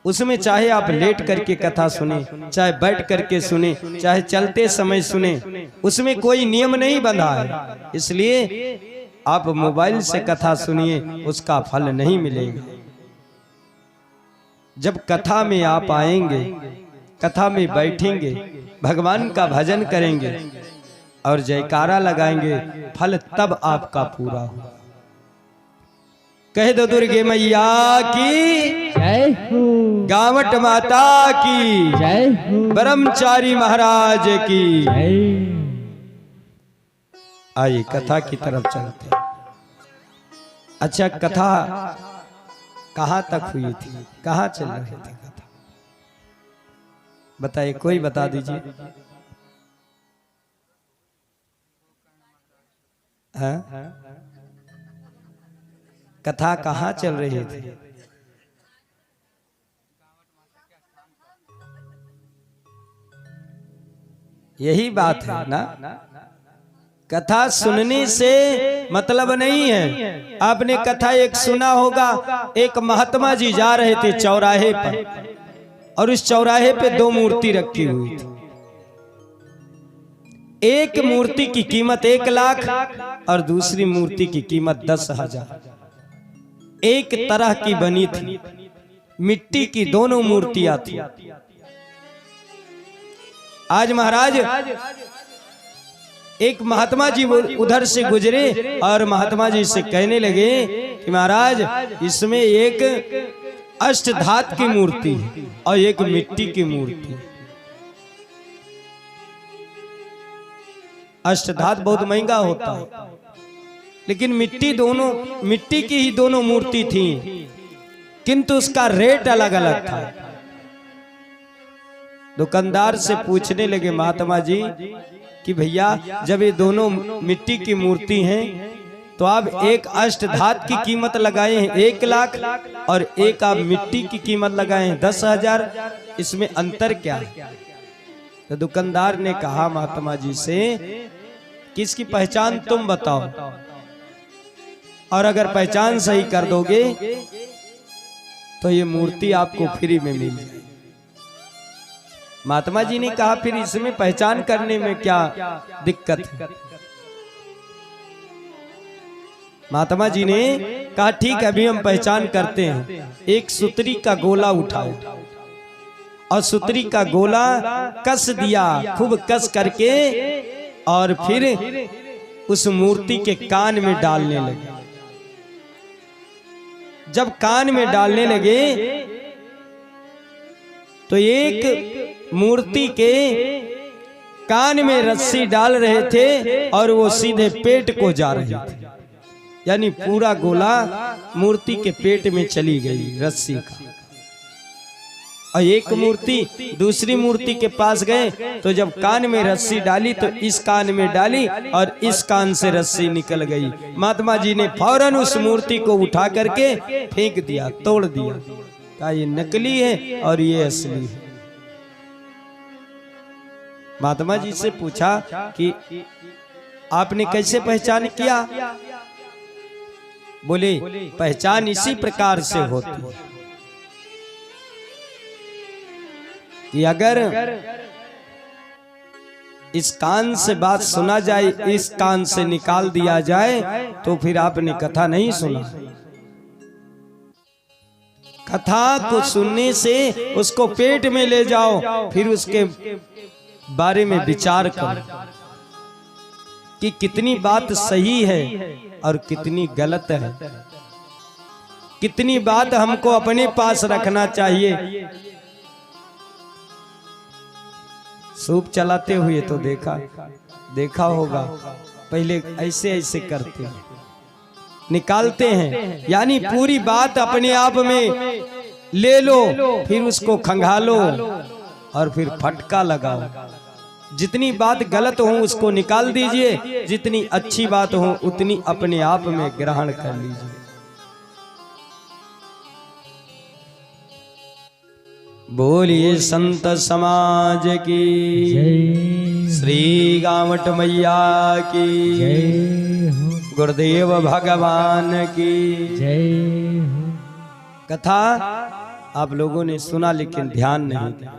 उसमें चाहे आप लेट करके कथा सुने, चाहे बैठ करके सुने, चाहे चलते समय सुने, उसमें कोई नियम नहीं बंधा है। इसलिए आप मोबाइल से कथा सुनिए, उसका फल नहीं मिलेगा। जब कथा में आप आएंगे, कथा में बैठेंगे, भगवान का भजन करेंगे और जयकारा लगाएंगे, फल तब आपका पूरा होगा। कह दो दुर्गे मैया की जय हो, गावट माता की जय हो, ब्रह्मचारी महाराज की जय। आइए कथा की तरफ चलते हैं। अच्छा, कथा कहाँ तक हुई थी, कहाँ चल रही थी कथा? बताइए, कोई बता दीजिए। हाँ? कथा कहाँ चल रही थी? यही बात है ना। कथा सुनने से मतलब नहीं है। आपने कथा एक सुना होगा, एक महात्मा जी जा रहे थे चौराहे पर और उस चौराहे पे दो मूर्ति रखी हुई थी। एक मूर्ति की कीमत 1 लाख और दूसरी मूर्ति की कीमत 10,000। एक तरह की बनी थी, मिट्टी की दोनों मूर्तियां थी। आज महाराज एक महात्मा जी उधर से गुजरे और महात्मा जी से कहने लगे कि महाराज, इसमें एक अष्टधातु की मूर्ति है और एक मिट्टी की मूर्ति। अष्टधातु बहुत महंगा होता है, लेकिन मिट्टी की ही दोनों मूर्ति थी, किंतु उसका रेट अलग अलग था। दुकानदार से पूछने लगे महात्मा जी कि भैया, जब ये दोनों मिट्टी की मूर्ति हैं तो आप एक अष्टधातु की कीमत लगाए हैं 1 लाख और एक आप मिट्टी की कीमत लगाए हैं 10,000, इसमें अंतर क्या है? तो दुकानदार ने कहा महात्मा जी से कि इसकी पहचान तुम बताओ, और अगर पहचान सही कर दोगे तो ये मूर्ति आपको फ्री में मिल जाएगी। महात्मा जी ने कहा, फिर इसमें पहचान करने में क्या दिक्कत है? महात्मा जी ने कहा, ठीक है, अभी हम पहचान करते हैं। एक सुतरी का गोला उठाओ और सुतरी का गोला कस दिया, खूब कस करके, और फिर उस मूर्ति के कान में डालने लगे। जब कान में डालने लगे तो एक मूर्ति के कान में रस्सी डाल रहे थे और वो सीधे पेट को जा रहे थे, यानी पूरा गोला मूर्ति के पेट में चली गई रस्सी का। और एक मूर्ति दूसरी मूर्ति के पास गए तो जब कान में रस्सी डाली तो इस कान में डाली और इस कान से रस्सी निकल गई। महात्मा जी ने फौरन उस मूर्ति को उठा करके फेंक दिया, तोड़ दिया, कहा ये नकली है और ये असली है। महात्मा जी से पूछा कि आपने कैसे पहचान किया? बोले, पहचान इसी प्रकार से होती है कि अगर इस कान से बात सुना जाए, इस कान से निकाल दिया जाए, तो फिर आपने कथा नहीं सुना। कथा को सुनने से उसको पेट में ले जाओ, फिर उसके बारे में विचार करो कि कितनी बात सही है और कितनी गलत है, कितनी बात हमको अपने पास रखना चाहिए। सूप चलाते हुए तो देखा होगा, पहले ऐसे ऐसे करते हैं, निकालते हैं, यानी पूरी बात अपने आप में ले लो, फिर उसको खंगालो और फिर फटका लगाओ। जितनी बात गलत हो उसको निकाल दीजिए, जितनी अच्छी बात हो उतनी अपने आप में ग्रहण कर लीजिए। बोलिए संत समाज की श्री गावट मैया की गुरुदेव भगवान की जय। कथा आप लोगों ने सुना लेकिन ध्यान नहीं दिया।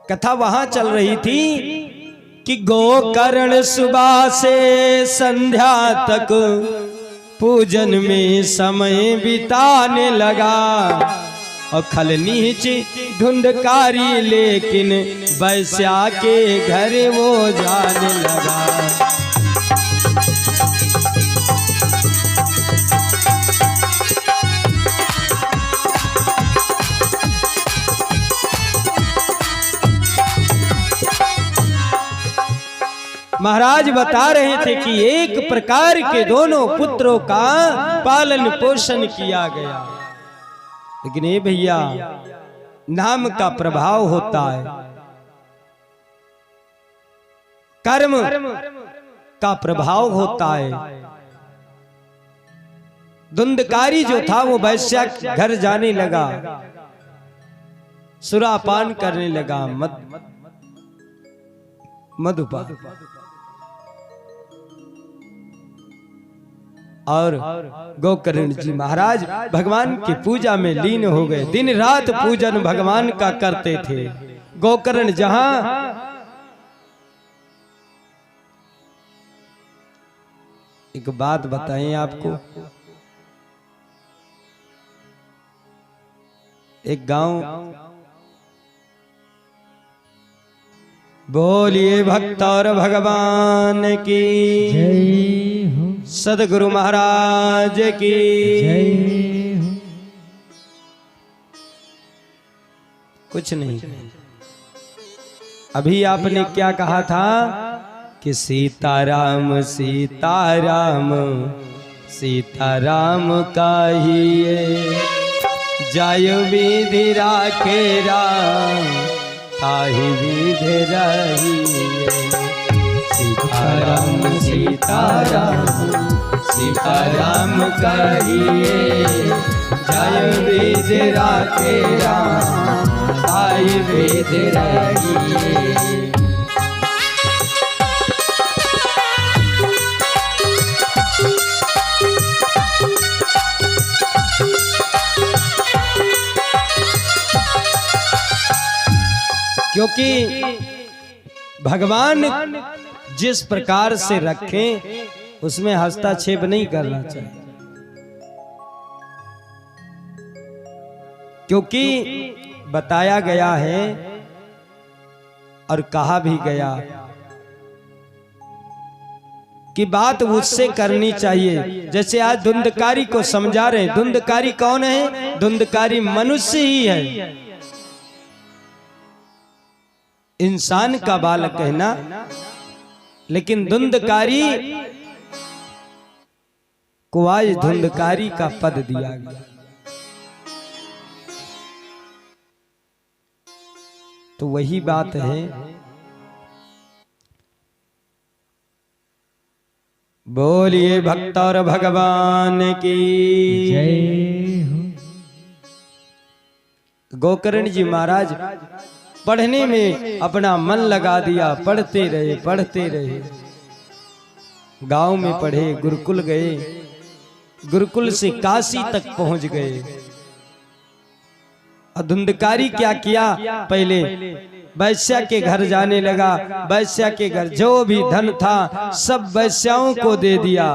कथा वहां चल रही थी कि गोकर्ण सुबह से संध्या तक पूजन में समय बिताने लगा और खल नीच ढूंढकारी लेकिन वैश्या के घर वो जाने लगा। महाराज बता रहे थे कि एक प्रकार के दोनों पुत्रों का पालन पोषण किया गया, लेकिन ये भैया नाम का प्रभाव होता है, कर्म का प्रभाव होता है। धुंधकारी जो था वो वैश्या घर जाने लगा, सुरापान करने लगा, मधुपान, और गोकर्ण जी महाराज भगवान की पूजा में लीन हो गए। दिन रात पूजन भगवान का करते थे। गोकर्ण जहां एक बात बताएं आपको, एक गांव, बोलिए भक्त और भगवान की जय हो, सदगुरु महाराज की जय हो। कुछ नहीं, अभी आपने क्या कहा था कि सीताराम सीताराम सीताराम कहिए, जय विधि राखे राम ताहि विधि रहिए। सीताराम सीताराम सीताराम कहिए, जय विधि राखे राम ताहि विधि रहिए। क्योंकि भगवान जिस प्रकार से रखें उसमें हस्तक्षेप नहीं करना चाहिए, क्योंकि बताया गया है और कहा भी गया कि बात उससे करनी चाहिए। जैसे आज धुंधकारी को समझा रहे हैं। धुंधकारी कौन है? धुंधकारी मनुष्य ही है, इंसान का बालक है ना, लेकिन धुंधकारी को आज धुंधकारी का पद दिया गया। तो वही बात है, बोलिए भक्त और भगवान की जय हो। गोकर्ण जी महाराज पढ़ने में अपना मन लगा दिया, पढ़ते रहे। गांव में पढ़े, गुरुकुल गए, गुरुकुल से काशी तक पहुंच गए। धुंधकारी क्या किया? पहले वैश्या के घर जाने लगा। वैश्या के घर जो भी धन था सब वैश्याओं को दे दिया,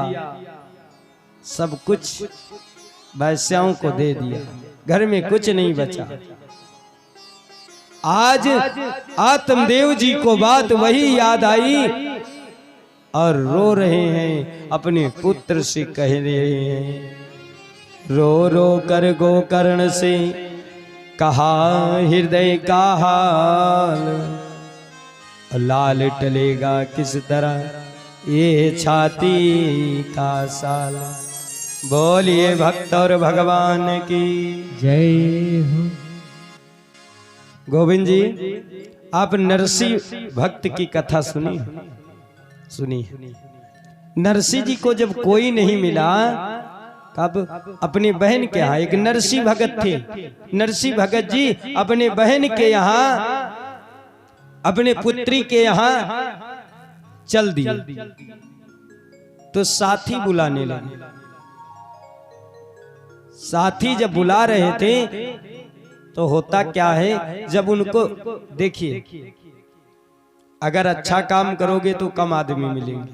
सब कुछ वैश्याओं को दे दिया, घर में कुछ नहीं बचा। आज आत्मदेव जी को बात वही याद आई और रो रहे हैं, अपने पुत्र से कह रहे हैं, रो रो कर गोकर्ण से कहा हृदय का हाल, लाल टलेगा किस तरह ये छाती का साला। बोलिए भक्त और भगवान की जय हो। गोविंद जी, आप नरसिंह भक्त की कथा सुनी। नरसिंह जी को जब कोई नहीं मिला कब? अपनी बहन के यहाँ। एक नरसी भगत थे, नरसी भगत जी अपने बहन के यहाँ, अपने पुत्री के यहाँ चल दिए। तो साथी बुलाने लगे। साथी जब बुला रहे थे तो होता क्या है, जब उनको देखिए, अगर अच्छा काम करोगे तो कम आदमी मिलेंगे,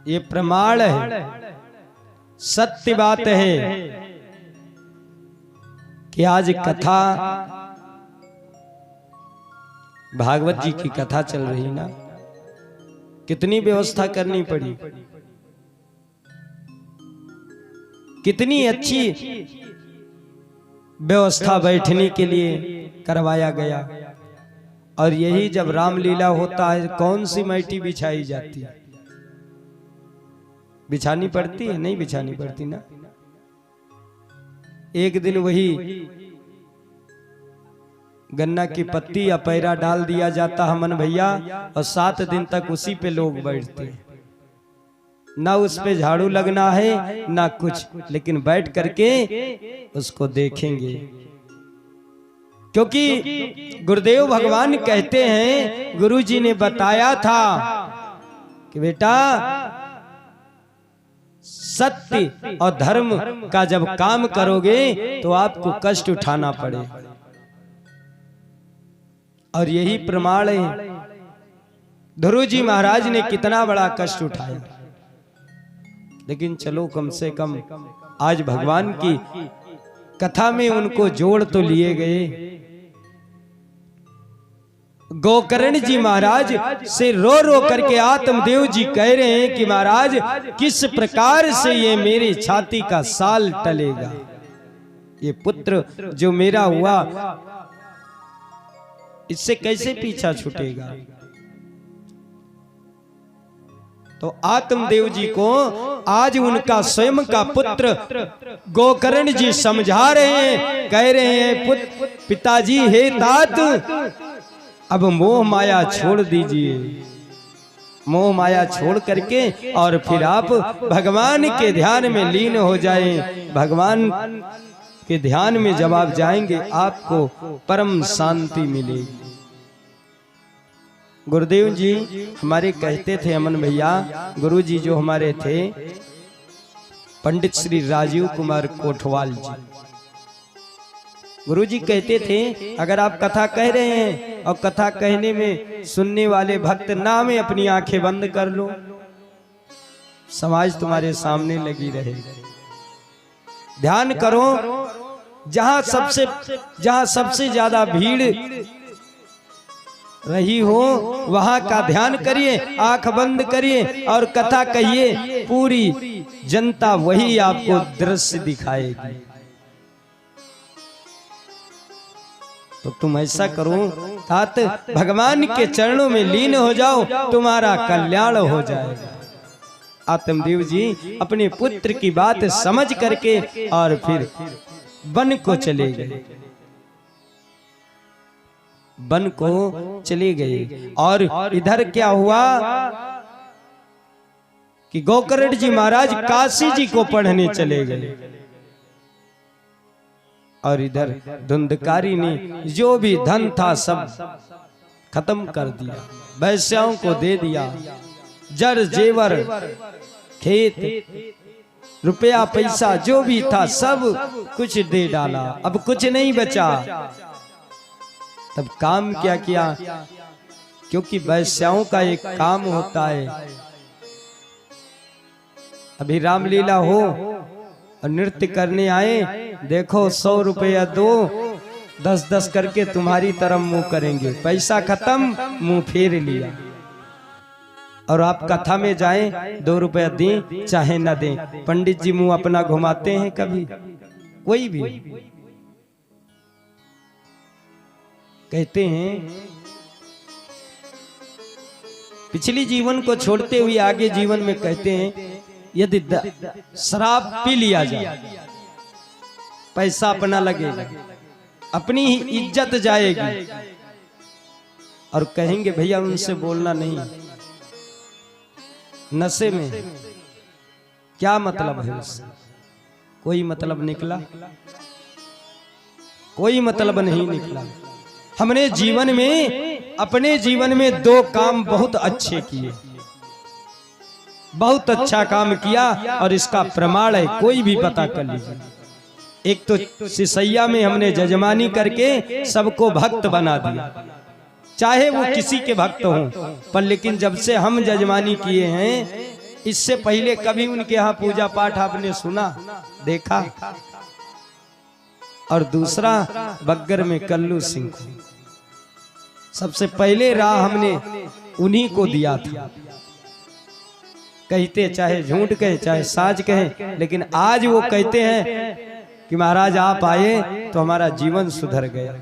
ये प्रमाण है, सत्य बात है कि आज कथा भागवत जी की कथा चल रही ना, कितनी व्यवस्था करनी पड़ी, कितनी अच्छी व्यवस्था बैठने के लिए करवाया गया। और यही जब रामलीला होता है, कौन सी मैटी बिछाई जाती है? बिछानी पड़ती है? नहीं बिछानी पड़ती ना। एक दिन वही गन्ना की पत्ती या पैरा डाल दिया जाता है मन भैया, और 7 दिन तक उसी पे लोग बैठते हैं, ना उस पे झाड़ू लगना है ना कुछ, लेकिन बैठ करके उसको देखेंगे। क्योंकि गुरुदेव भगवान कहते हैं, गुरु जी ने बताया था कि बेटा सत्य और धर्म का जब काम करोगे तो आपको कष्ट उठाना पड़े, और यही प्रमाण है। ध्रुव जी महाराज ने कितना बड़ा कष्ट उठाया, लेकिन चलो कम से कम आज भगवान की कथा में उनको जोड़ तो लिए गए। गोकर्ण जी महाराज से रो रो करके आत्मदेव जी कह रहे हैं कि महाराज किस प्रकार से ये मेरी छाती का साल टलेगा, ये पुत्र जो मेरा हुआ इससे कैसे पीछा छूटेगा। तो आत्मदेव जी को आज उनका स्वयं का पुत्र गोकर्ण जी समझा रहे हैं, कह रहे हैं पिताजी हे तात, अब मोह माया छोड़ दीजिए, मोह माया छोड़ करके और फिर आप भगवान के ध्यान में लीन हो जाएं। भगवान के ध्यान में जब आप जाएंगे आपको परम शांति मिलेगी। गुरुदेव जी हमारे कहते थे, अमन भैया, गुरु जी जो हमारे थे पंडित श्री राजीव कुमार कोटवाल जी, गुरु जी कहते थे अगर आप कथा कह रहे हैं और कथा कहने में सुनने वाले भक्त ना में अपनी आंखें बंद कर लो, समाज तुम्हारे सामने लगी रहे। ध्यान करो, जहां सबसे ज्यादा भीड़ रही हो वहां का ध्यान करिए, आंख बंद करिए और कथा कहिए, पूरी जनता वही आपको दृश्य दिखाएगी। तो तुम ऐसा करो तात, भगवान के चरणों में लीन हो जाओ, तुम्हारा कल्याण हो जाएगा। आत्मदेव जी अपने पुत्र की बात समझ करके और फिर वन को चले गए, वन को चले गए। और इधर क्या हुआ कि गोकर्ण जी महाराज काशी जी को पढ़ने चले गए, और इधर धुंधकारी ने जो भी धन था सब खत्म कर दिया, वैश्याओं को दे दिया, जर जेवर खेत रुपया पैसा जो भी था सब कुछ दे डाला, अब कुछ नहीं बचा। तब काम क्या किया, क्योंकि वैश्याओं का एक काम होता है, अभी रामलीला हो और नृत्य करने आए, देखो 100 रुपया दो, 10-10 करके तुम्हारी तरफ मुंह करेंगे, पैसा खत्म, मुंह फेर लिया। और आप कथा में जाएं, 2 रुपया दें चाहे न दें, पंडित जी मुंह अपना घुमाते हैं कभी? कोई भी कहते हैं पिछली जीवन को छोड़ते हुए आगे जीवन में कहते हैं यदि शराब पी लिया जाए, पैसा अपना लगेगा, अपनी ही इज्जत जाएगी, और कहेंगे भैया उनसे बोलना नहीं, नशे में क्या मतलब है उससे? कोई मतलब निकला? कोई मतलब नहीं निकला। हमने जीवन में, अपने जीवन में 2 काम बहुत अच्छे किए, बहुत अच्छा काम किया, और इसका प्रमाण है, कोई भी पता कर लीजिए। एक तो सिसैया में हमने जजमानी करके सबको भक्त बना दिया, चाहे वो किसी के भक्त हों, पर लेकिन जब से हम जजमानी किए हैं, इससे पहले कभी उनके यहाँ पूजा पाठ आपने सुना, देखा? और दूसरा, बग्गर में कल्लू सिंह को सबसे पहले राह हमने उन्हीं को दिया था। कहते चाहे झूठ कहे चाहे साज कहे, लेकिन आज वो कहते हैं कि महाराज आप आए तो हमारा जीवन सुधर गया।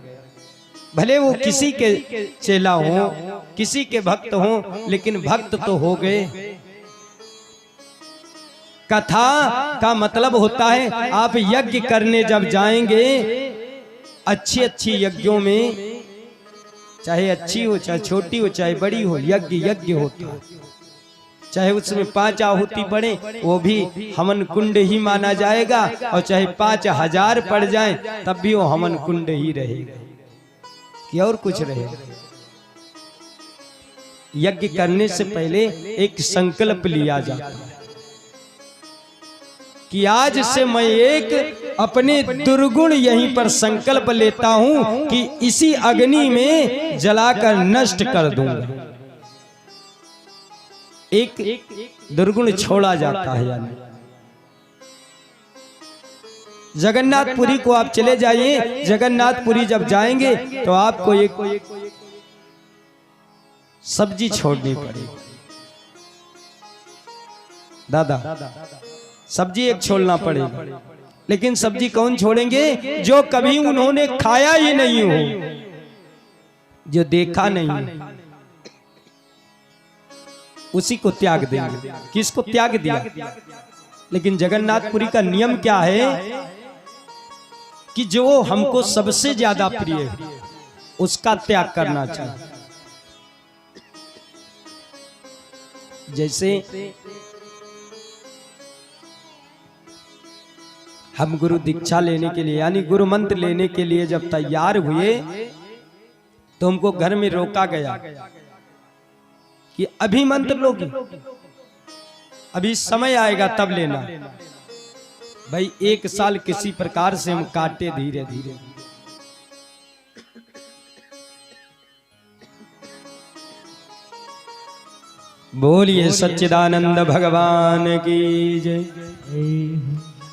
भले वो किसी के चेला हो, किसी के भक्त हो, लेकिन भक्त तो हो गए। कथा का मतलब होता है, आप यज्ञ करने जब जाएंगे, अच्छी अच्छी यज्ञों में, चाहे अच्छी हो चाहे छोटी हो चाहे बड़ी हो, यज्ञ यज्ञ होता है। चाहे उसमें 5 आहुति पड़े, वो भी हवन कुंड ही माना जाएगा, और चाहे 5000 पड़ जाए तब भी वो हवन कुंड ही रहेगा, कि और कुछ रहेगा। यज्ञ करने से पहले एक संकल्प लिया जाता है कि आज से मैं एक अपने दुर्गुण यहीं पर संकल्प लेता हूं कि इसी अग्नि में जलाकर नष्ट कर दूंगा। एक दुर्गुण छोड़ा जाता है। यानी जगन्नाथपुरी को आप चले जाइए, जगन्नाथपुरी जब जाएंगे तो आपको एक सब्जी छोड़नी पड़ेगी। दादा, सब्जी एक छोड़ना पड़ेगा, लेकिन सब्जी कौन छोड़ेंगे? जो कभी उन्होंने खाया ही नहीं हो, जो देखा नहीं, उसी को त्याग देंगे। किसको त्याग दिया? लेकिन जगन्नाथपुरी का नियम क्या है कि जो हमको सबसे ज्यादा प्रिय है उसका त्याग करना चाहिए। जैसे हम गुरु दीक्षा लेने के लिए, यानी गुरु मंत्र लेने के लिए जब तैयार हुए, तो हमको घर में रोका गया कि अभी मंत्र लोगे, अभी समय आएगा तब लेना। भाई 1 साल किसी प्रकार से हम काटे धीरे धीरे। बोलिए सच्चिदानंद भगवान की जय।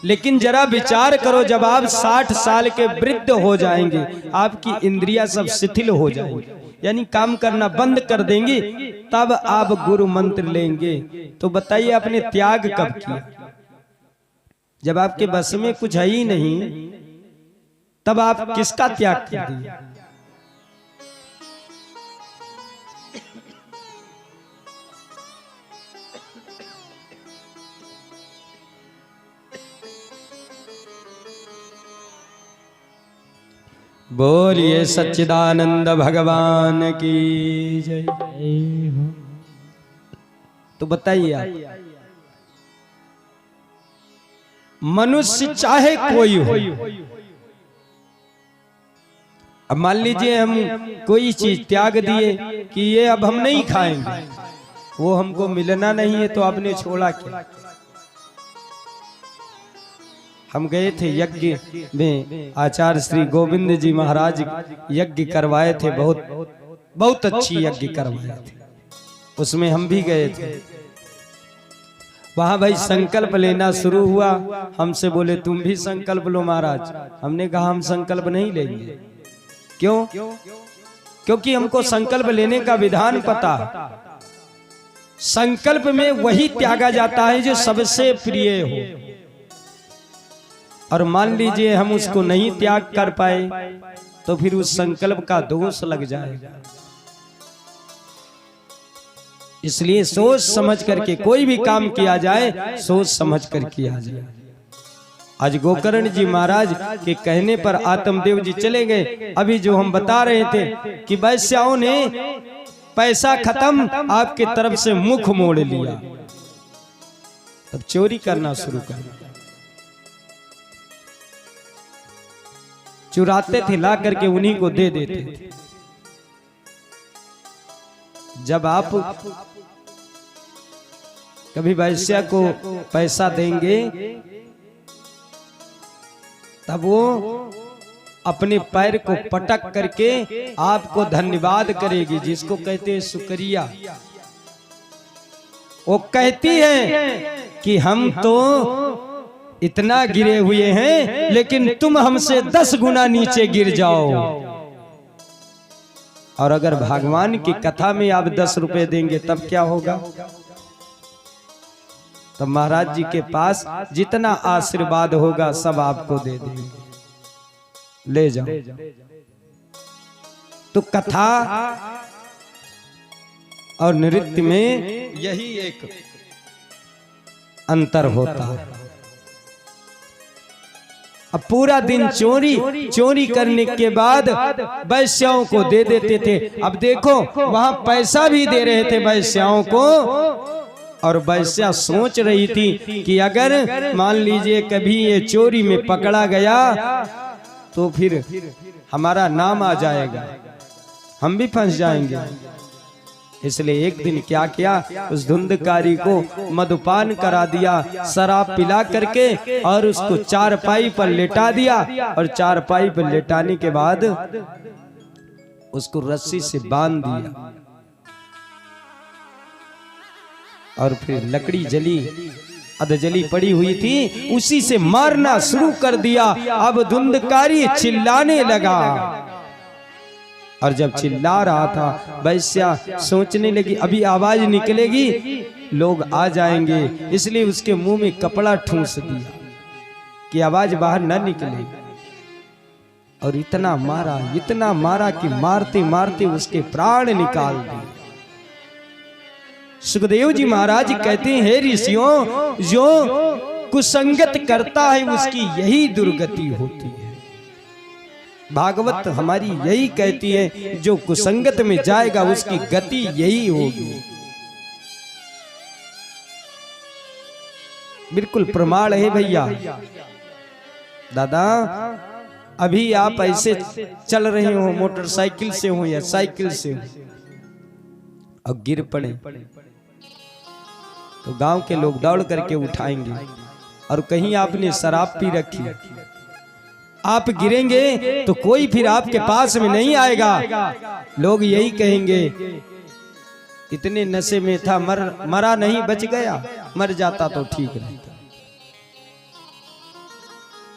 लेकिन जरा विचार करो, जब आप 60 साल के वृद्ध हो जाएंगे, आपकी इंद्रियां सब शिथिल हो जाएंगी, यानी काम करना बंद कर देंगे, तब आप गुरु मंत्र लेंगे। तो बताइए आपने त्याग कब किया? जब आपके बस में कुछ है ही नहीं, तब आप किसका त्याग कर दिए? बोलिए सच्चिदानंद भगवान की जय। तो बताइए आप, मनुष्य चाहे कोई हो, अब मान लीजिए हम कोई चीज त्याग दिए कि ये अब हम नहीं खाएंगे, वो हमको मिलना नहीं है, तो आपने छोड़ा क्या? हम गए थे यज्ञ में, आचार्य श्री गोविंद जी महाराज यज्ञ करवाए थे, बहुत अच्छी यज्ञ करवाए थे, उसमें हम भी गए थे। वहां भाई संकल्प लेना शुरू हुआ, हमसे बोले तुम भी संकल्प लो महाराज। हमने कहा हम संकल्प नहीं लेंगे। क्यों? क्योंकि हमको संकल्प लेने का विधान पता। संकल्प में वही त्यागा जाता है जो सबसे प्रिय हो, और मान लीजिए हम उसको नहीं त्याग कर पाए तो फिर उस संकल्प का दोष लग जाएगा। इसलिए सोच समझ करके कोई भी काम किया जाए, सोच समझ कर किया जाए। आज गोकर्ण जी महाराज के कहने पर आत्मदेव जी चले गए। अभी जो हम बता रहे थे कि वैश्याओं ने पैसा खत्म, आपके तरफ से मुख मोड़ लिया, तब चोरी करना शुरू कर दिया। चुराते थे, ला करके उन्हीं को दे देते थे। जब आप कभी वैश्या को पैसा देंगे तब वो अपने पैर को पटक करके आपको धन्यवाद करेगी, जिसको कहते हैं शुक्रिया। वो कहती है कि हम तो इतना गिरे हुए हैं, लेकिन तुम हमसे 10 गुना नीचे गिर जाओ। और अगर भगवान की कथा में आप 10 रुपए देंगे तब क्या होगा? तब महाराज जी के पास जितना आशीर्वाद होगा सब आपको दे देंगे, ले जाओ। तो कथा और नृत्य में यही एक अंतर होता है। अब पूरा दिन चोरी करने के बाद वैश्याओं को दे देते थे। अब देखो वहां पैसा भी दे रहे थे वैश्याओं को, और वैश्या सोच रही थी कि अगर मान लीजिए कभी ये चोरी में पकड़ा गया तो फिर हमारा नाम आ जाएगा, हम भी फंस जाएंगे। इसलिए एक दिन क्या किया, उस धुंधकारी को मधुपान करा दिया, शराब पिला करके, और उसको चारपाई पर लेटा दिया। और चारपाई पर लेटाने के बाद उसको रस्सी से बांध दिया, और फिर लकड़ी जली अधजली पड़ी हुई थी, उसी से मारना शुरू कर दिया। अब धुंधकारी चिल्लाने लगा, और जब चिल्ला रहा था वैश्या सोचने लगी अभी आवाज निकलेगी, लोग आ जाएंगे, इसलिए उसके मुंह में कपड़ा ठूंस दिया कि आवाज बाहर न निकले। और इतना मारा कि मारते मारते उसके प्राण निकाल दिए। सुखदेव जी महाराज कहते हैं, हे ऋषियों, जो कुसंगत करता है उसकी यही दुर्गति होती है। भागवत हमारी यही कहती है, जो कुसंगत में जाएगा उसकी गति यही होगी। बिल्कुल प्रमाण है भैया। दादा अभी आप ऐसे चल रहे हो, मोटरसाइकिल से हो या साइकिल से हो, और गिर पड़े तो गांव के लोग दौड़ करके उठाएंगे। और कहीं आपने शराब पी रखी, आप गिरेंगे तो कोई फिर आपके पास में नहीं आएगा। लोग यही कहेंगे इतने नशे में था, मरा नहीं, बच गया, मर जाता तो ठीक रहता।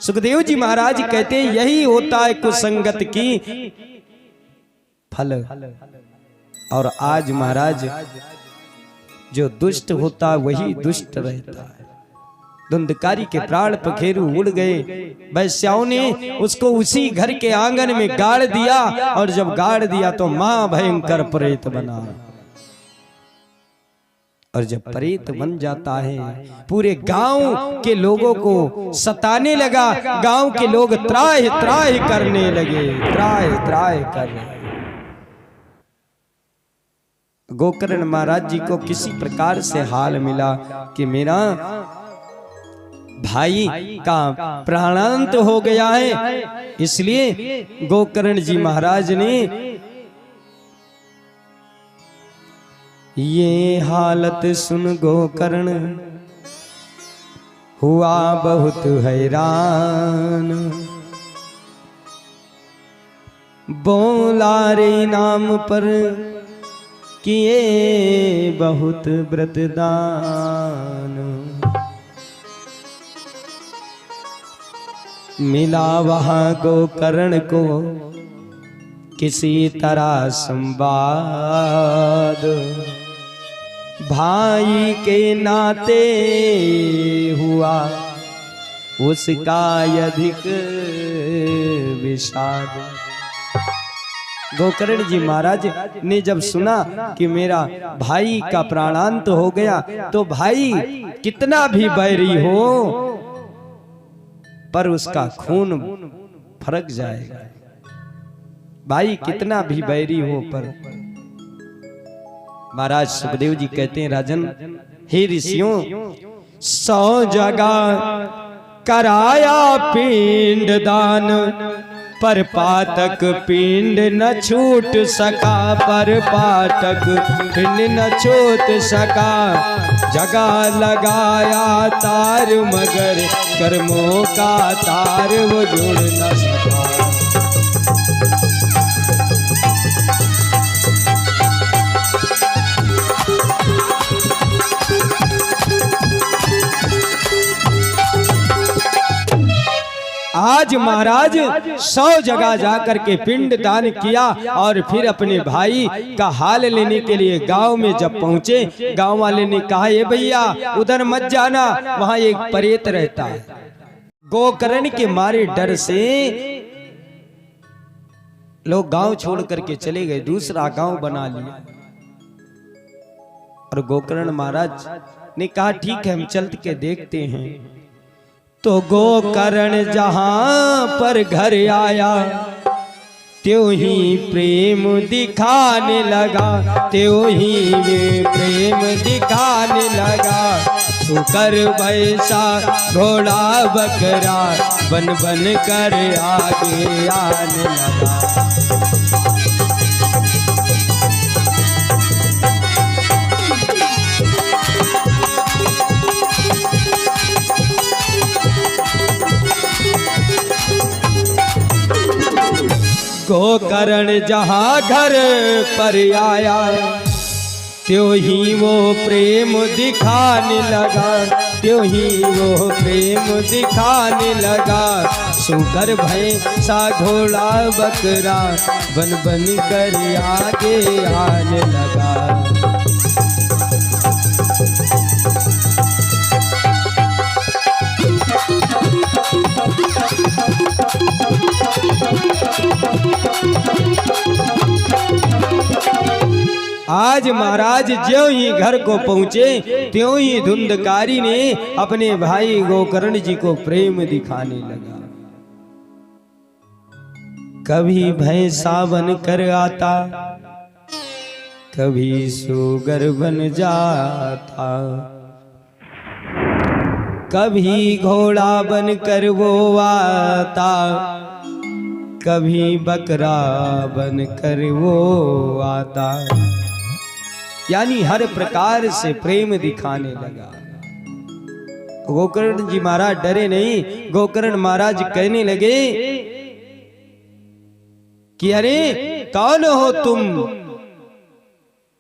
सुखदेव जी महाराज कहते हैं यही होता है कुसंगत की फल। और आज महाराज जो दुष्ट होता वही दुष्ट रहता है। धुंधकारी के प्राण पखेरु उड़ गए। वैश्याओं ने उसको उसी घर के आंगन में गाड़ दिया, और जब गाड़ दिया तो महाभयंकर प्रेत बना। और जब प्रेत बन जाता है पूरे गांव के लोगों को सताने लगा। गांव के लोग त्राह त्राह करने लगे, त्राह त्राह कर रहे। गोकर्ण महाराज जी को किसी प्रकार से हाल मिला कि मेरा भाई का प्राणांत हो गया है। इसलिए गोकर्ण जी महाराज ने ये हालत सुन गोकर्ण हुआ बहुत हैरान। बोला रे नाम पर किए बहुत व्रतदान। मिला वहां गोकर्ण को किसी तरह संवाद। भाई के नाते हुआ उसका अधिक विषाद। गोकर्ण जी महाराज ने जब सुना कि मेरा भाई का प्राणांत हो गया, तो भाई कितना भी बैरी हो पर उसका खून फर्क जाएगा। भाई कितना भी बैरी हो पर। महाराज सुखदेव जी कहते हैं, राजन हे ऋषियों, 100 जगह कराया पिंड दान, पर पातक पिंड न छूट सका, पर पातक पिंड न छूट सका। जगह लगाया तार मगर कर्मों का तार वो जुड़ न सका। आज महाराज 100 जगह जाकर के पिंड दान किया और फिर अपने भाई का हाल लेने के लिए गांव में जब पहुंचे, गांव वाले ने कहा ये भैया उधर मत जाना, वहां एक प्रेत रहता है। गोकर्ण के मारे डर से लोग गांव छोड़ करके चले गए, दूसरा गांव बना लिया। और गोकर्ण महाराज ने कहा ठीक है हम चल के देखते हैं। तो गोकर्ण जहां पर घर आया, त्यों ही प्रेम दिखाने लगा, त्यों ही वे प्रेम दिखाने लगा। सुकर भैंसा घोड़ा बकरा बन बन कर आगे आने लगा। गोकर्ण जहाँ घर पर आया, त्यों ही वो प्रेम दिखाने लगा, त्यों ही वो प्रेम दिखाने लगा। सुकर भैंसा घोड़ा बकरा बन बन कर आगे आने लगा। आज महाराज ज्यों ही घर को पहुंचे, त्यों ही धुंधकारी ने अपने भाई गोकर्ण जी को प्रेम दिखाने लगा। कभी भैंसा बन कर आता, कभी सुगर बन जाता, कभी घोड़ा बन कर वो आता, कभी बकरा बन कर वो आता। यानी हर प्रकार से प्रेम दिखाने लगा। गोकर्ण जी महाराज डरे नहीं। गोकर्ण महाराज कहने लगे कि अरे कौन हो तुम?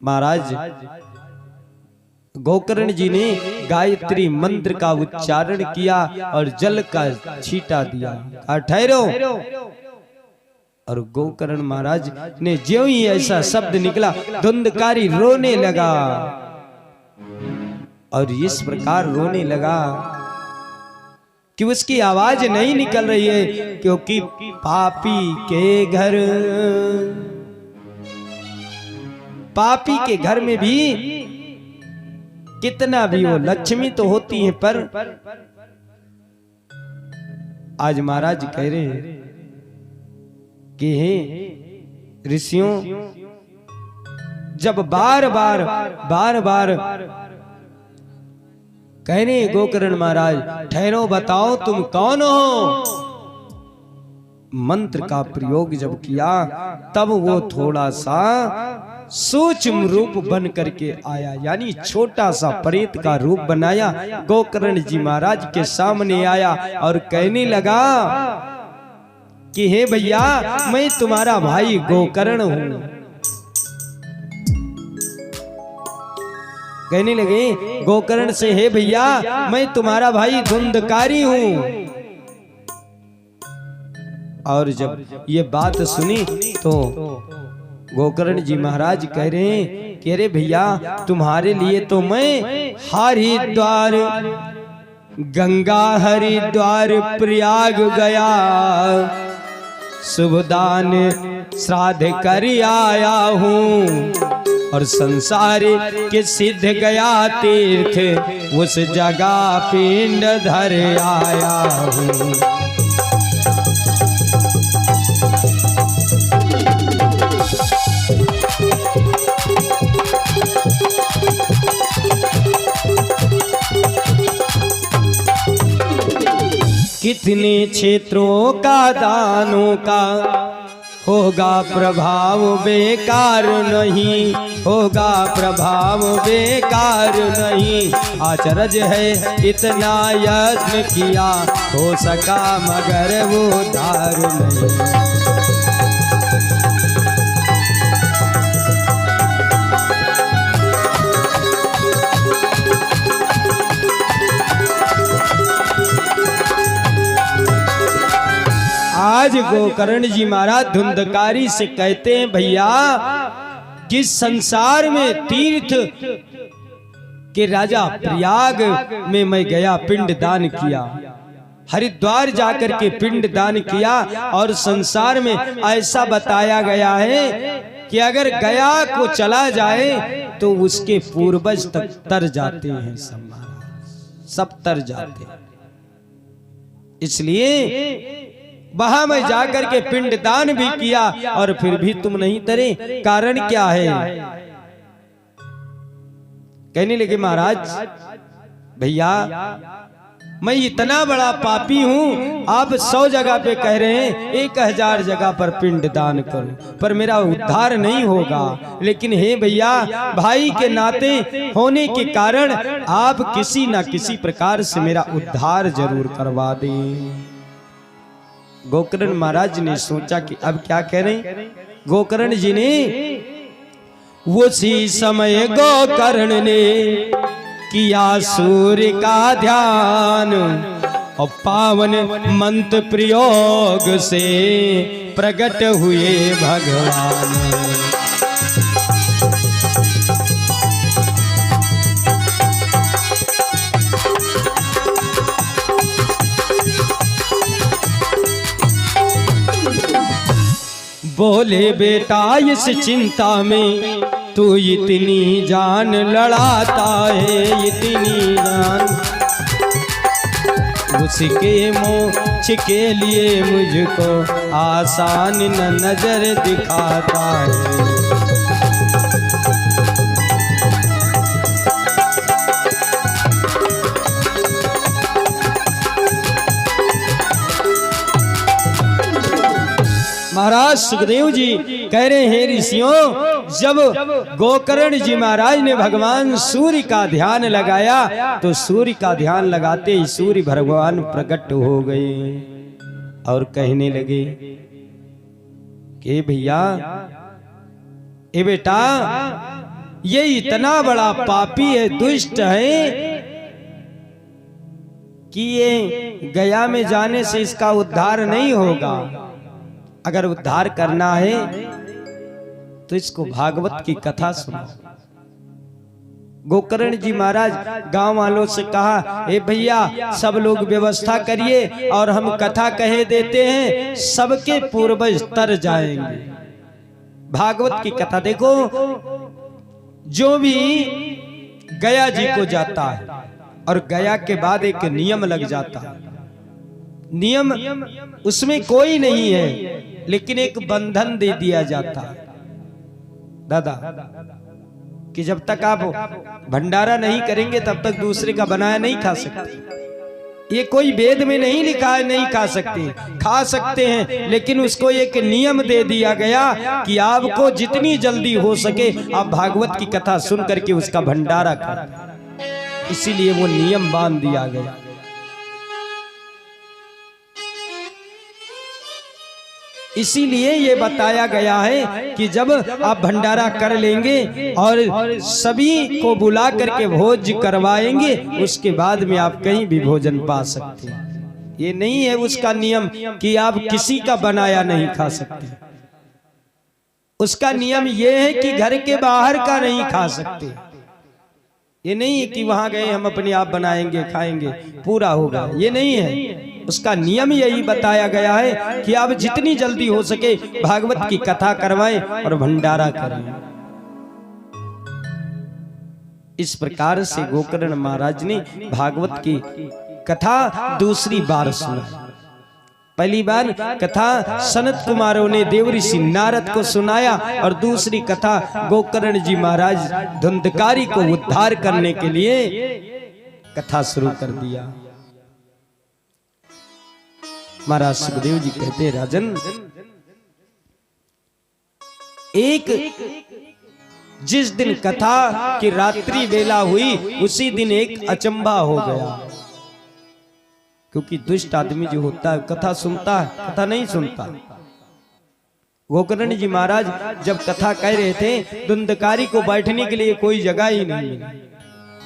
महाराज गोकर्ण जी ने गायत्री मंत्र का उच्चारण किया और जल का छींटा दिया, कहा ठहरो। और गोकर्ण महाराज ने ज्यों ही ऐसा शब्द निकला, धुंधकारी रोने लगा। और इस प्रकार रोने लगा कि उसकी आवाज नहीं निकल रही है, क्योंकि पापी के घर में भी कितना भी वो लक्ष्मी तो होती है, पर आज महाराज कह रहे हैं कि हे ऋषियों, जब बार बार कह रहे गोकर्ण महाराज ठहरो, बताओ तुम कौन हो? मंत्र का प्रयोग जब किया तब वो थोड़ा सा सूक्ष्म रूप बन करके आया, यानी छोटा सा प्रेत का रूप बनाया, गोकर्ण जी महाराज के सामने आया और कहने लगा कि हे भैया मैं तुम्हारा भाई गोकर्ण हूं। कहने लगे गोकर्ण से, हे भैया मैं तुम्हारा भाई धुंधकारी हूं। और जब ये बात सुनी तो गोकर्ण जी महाराज कह रहे हैं कि अरे भैया तुम्हारे लिए तो मैं हरिद्वार, गंगा हरिद्वार प्रयाग गया, शुभदान श्राद्ध कर आया हूँ। और संसार के सिद्ध गया तीर्थ, उस जगह पिंड धर आया हूँ। इतने क्षेत्रों का दानों का होगा प्रभाव बेकार नहीं, होगा प्रभाव बेकार नहीं। आचर्य है इतना यत्न किया, हो सका मगर वो दार नहीं। आज गोकर्ण जी महाराज धुंधकारी से कहते हैं, भैया किस संसार में तीर्थ के राजा प्रयाग में मैं गया, पिंड दान किया, हरिद्वार जाकर के पिंड दान किया, और संसार में ऐसा बताया गया है कि अगर गया को चला जाए तो उसके पूर्वज तक तर जाते हैं, सब तर जाते हैं। इसलिए वहां मैं जाकर के पिंड दान भी किया और फिर भी तुम नहीं तरे, कारण क्या है? कहने लगे महाराज भैया मैं इतना बड़ा पापी हूं, आप 100 जगह पे कह रहे हैं 1000 जगह पर पिंड दान करो, पर मेरा उद्धार नहीं होगा। लेकिन हे भैया, भाई के नाते होने के कारण आप किसी न किसी प्रकार से मेरा उद्धार जरूर करवा दें। गोकर्ण महाराज ने सोचा कि अब क्या करें। गोकर्ण जी ने उसी समय गोकर्ण ने किया सूर्य का ध्यान, और पावन मंत्र प्रयोग से प्रकट हुए भगवान। बोले बेटा इस चिंता में तू इतनी जान लड़ाता है, इतनी जान, उसके मोक्ष के लिए मुझको आसान न नजर दिखाता है। महाराज सुखदेव जी कह रहे हैं, ऋषियों जब गोकर्ण जी महाराज ने भगवान सूर्य का ध्यान लगाया तो सूर्य का ध्यान लगाते ही सूर्य भगवान प्रकट हो गए और कहने लगे कि भैया ए बेटा ये इतना बड़ा पापी है, दुष्ट है कि ये गया में जाने से इसका उद्धार नहीं होगा। अगर उद्धार करना है तो इसको भागवत की कथा सुनो। गोकर्ण जी महाराज गांव वालों से कहा, ए भैया सब लोग व्यवस्था करिए और हम कथा कहे देते हैं, सबके पूर्वज तर जाएंगे। भागवत की कथा देखो, जो भी गया जी को जाता है और गया के बाद एक नियम लग जाता है, नियम उसमें कोई नहीं है लेकिन एक बंधन दे दिया जाता है दादा कि जब तक आप भंडारा नहीं करेंगे तब तक दूसरे का बनाया नहीं खा सकते। ये कोई वेद में नहीं लिखा है नहीं खा सकते, खा सकते हैं, लेकिन उसको एक नियम दे दिया गया कि आपको जितनी जल्दी हो सके आप भागवत की कथा सुन करके उसका भंडारा करें, इसीलिए वो नियम बांध दिया गया। इसीलिए ये बताया गया है कि जब आप भंडारा कर लेंगे और सभी को बुला करके भोज करवाएंगे, उसके बाद में आप कहीं भी भोजन पा सकते हैं। ये नहीं है उसका नियम कि आप किसी का बनाया नहीं खा सकते। उसका नियम ये है कि घर के बाहर का नहीं खा सकते। ये नहीं है कि वहां गए हम अपने आप बनाएंगे खाएंगे पूरा होगा, ये नहीं है। उसका नियम यही बताया गया है कि आप जितनी जल्दी हो सके भागवत की कथा करवाएं और भंडारा करें। इस प्रकार से गोकर्ण महाराज ने भागवत की कथा दूसरी बार सुना। पहली बार कथा सनत कुमारों ने देवऋषि नारद को सुनाया और दूसरी कथा गोकर्ण जी महाराज धुंधकारी को उद्धार करने के लिए कथा शुरू कर दिया। महाराज सुखदेव जी कहते हैं, राजन, एक जिस दिन कथा की रात्रि वेला हुई उसी दिन एक अचंभा हो गया। क्योंकि दुष्ट आदमी जो होता है कथा सुनता है, कथा नहीं सुनता। गोकर्ण जी महाराज जब कथा कह रहे थे, धुंधकारी को बैठने के लिए कोई जगह ही नहीं मिली,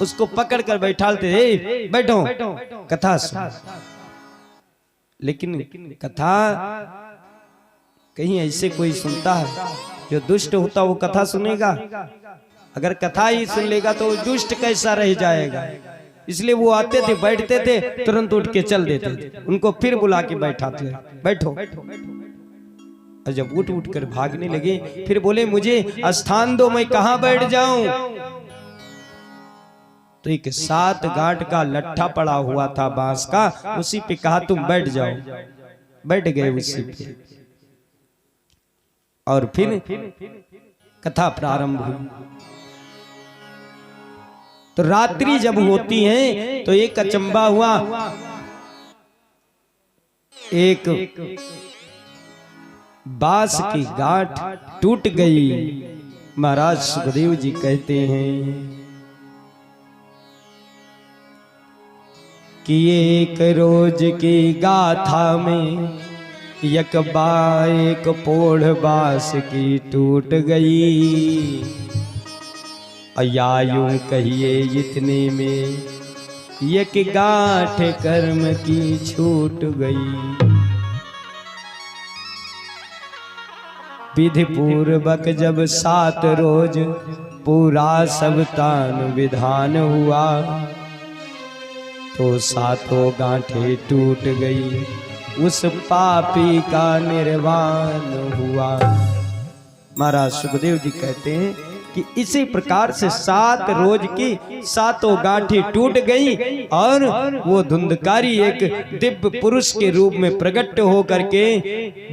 उसको पकड़ कर बैठाते थे, बैठो कथा सुन। लेकिन कथा कहीं ऐसे कोई सुनता है? जो दुष्ट होता वो कथा सुनेगा? अगर कथा ही सुन लेगा तो दुष्ट कैसा रह जाएगा। इसलिए वो आते थे, बैठते थे, तुरंत उठ के चल देते थे, उनको फिर बुला के बैठाते, बैठो। और जब उठ उठ कर भागने लगे, फिर बोले मुझे स्थान दो, मैं कहां बैठ जाऊं? तो एक 7 गांठ का लट्ठा पड़ा हुआ था बांस का, उसी पे कहा तुम बैठ जाओ। बैठ गए उसी पे, और फिर कथा प्रारंभ हुई। तो रात्रि जब होती है तो एक अचंबा हुआ। एक बांस की गांठ टूट गई। महाराज सुखदेव जी कहते हैं कि एक रोज की गाथा में एक पोढ़ बांस की टूट गई। या यूं कहिए इतने में एक गांठ कर्म की छूट गई। विधि पूर्वक जब 7 रोज पूरा सब तान विधान हुआ, तो 7 गांठें टूट गई, उस पापी का निर्वाण हुआ। महाराज सुखदेव जी कहते हैं कि इसी प्रकार से 7 रोज की 7 गांठें टूट गई, और वो धुंधकारी एक दिव्य पुरुष के रूप में प्रकट हो करके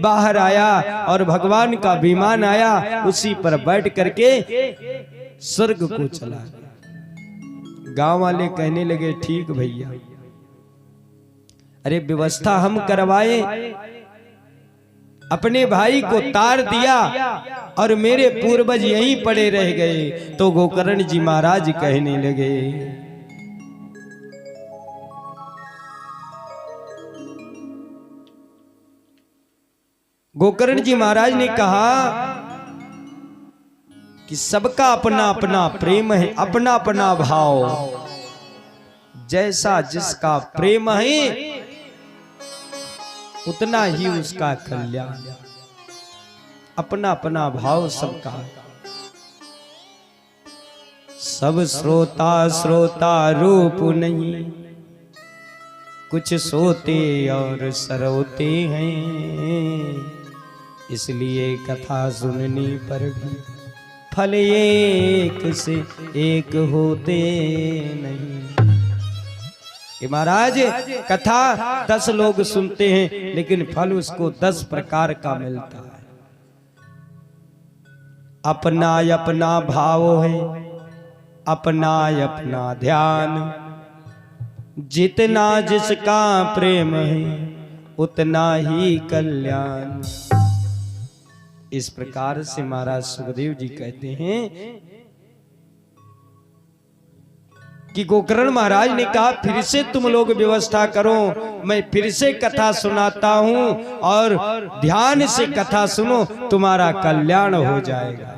बाहर आया, और भगवान का विमान आया, उसी पर बैठ करके स्वर्ग को चला गया। गांव वाले कहने लगे, ठीक भैया, अरे व्यवस्था हम करवाए, अपने भाई को तार दिया और मेरे पूर्वज यहीं पड़े रह गए। तो गोकर्ण जी महाराज कहने लगे, गोकर्ण जी महाराज ने कहा कि सबका अपना अपना प्रेम है, अपना अपना भाव। जैसा जिसका प्रेम है उतना ही उसका कल्याण। अपना अपना भाव सबका। सब श्रोता श्रोता रूप नहीं, कुछ सोते और सरोते हैं। इसलिए कथा सुनने पर भी फल एक से एक होते नहीं। महाराज कथा 10 लोग सुनते हैं, लेकिन फल उसको 10 प्रकार का मिलता है। अपना अपना भाव है, अपना अपना ध्यान। जितना जिसका प्रेम है उतना ही कल्याण। इस प्रकार से महाराज सुखदेव जी कहते हैं कि गोकर्ण महाराज ने कहा, फिर से तुम लोग व्यवस्था करो, मैं फिर से कथा सुनाता हूं, और ध्यान से कथा सुनो, तुम्हारा कल्याण हो जाएगा।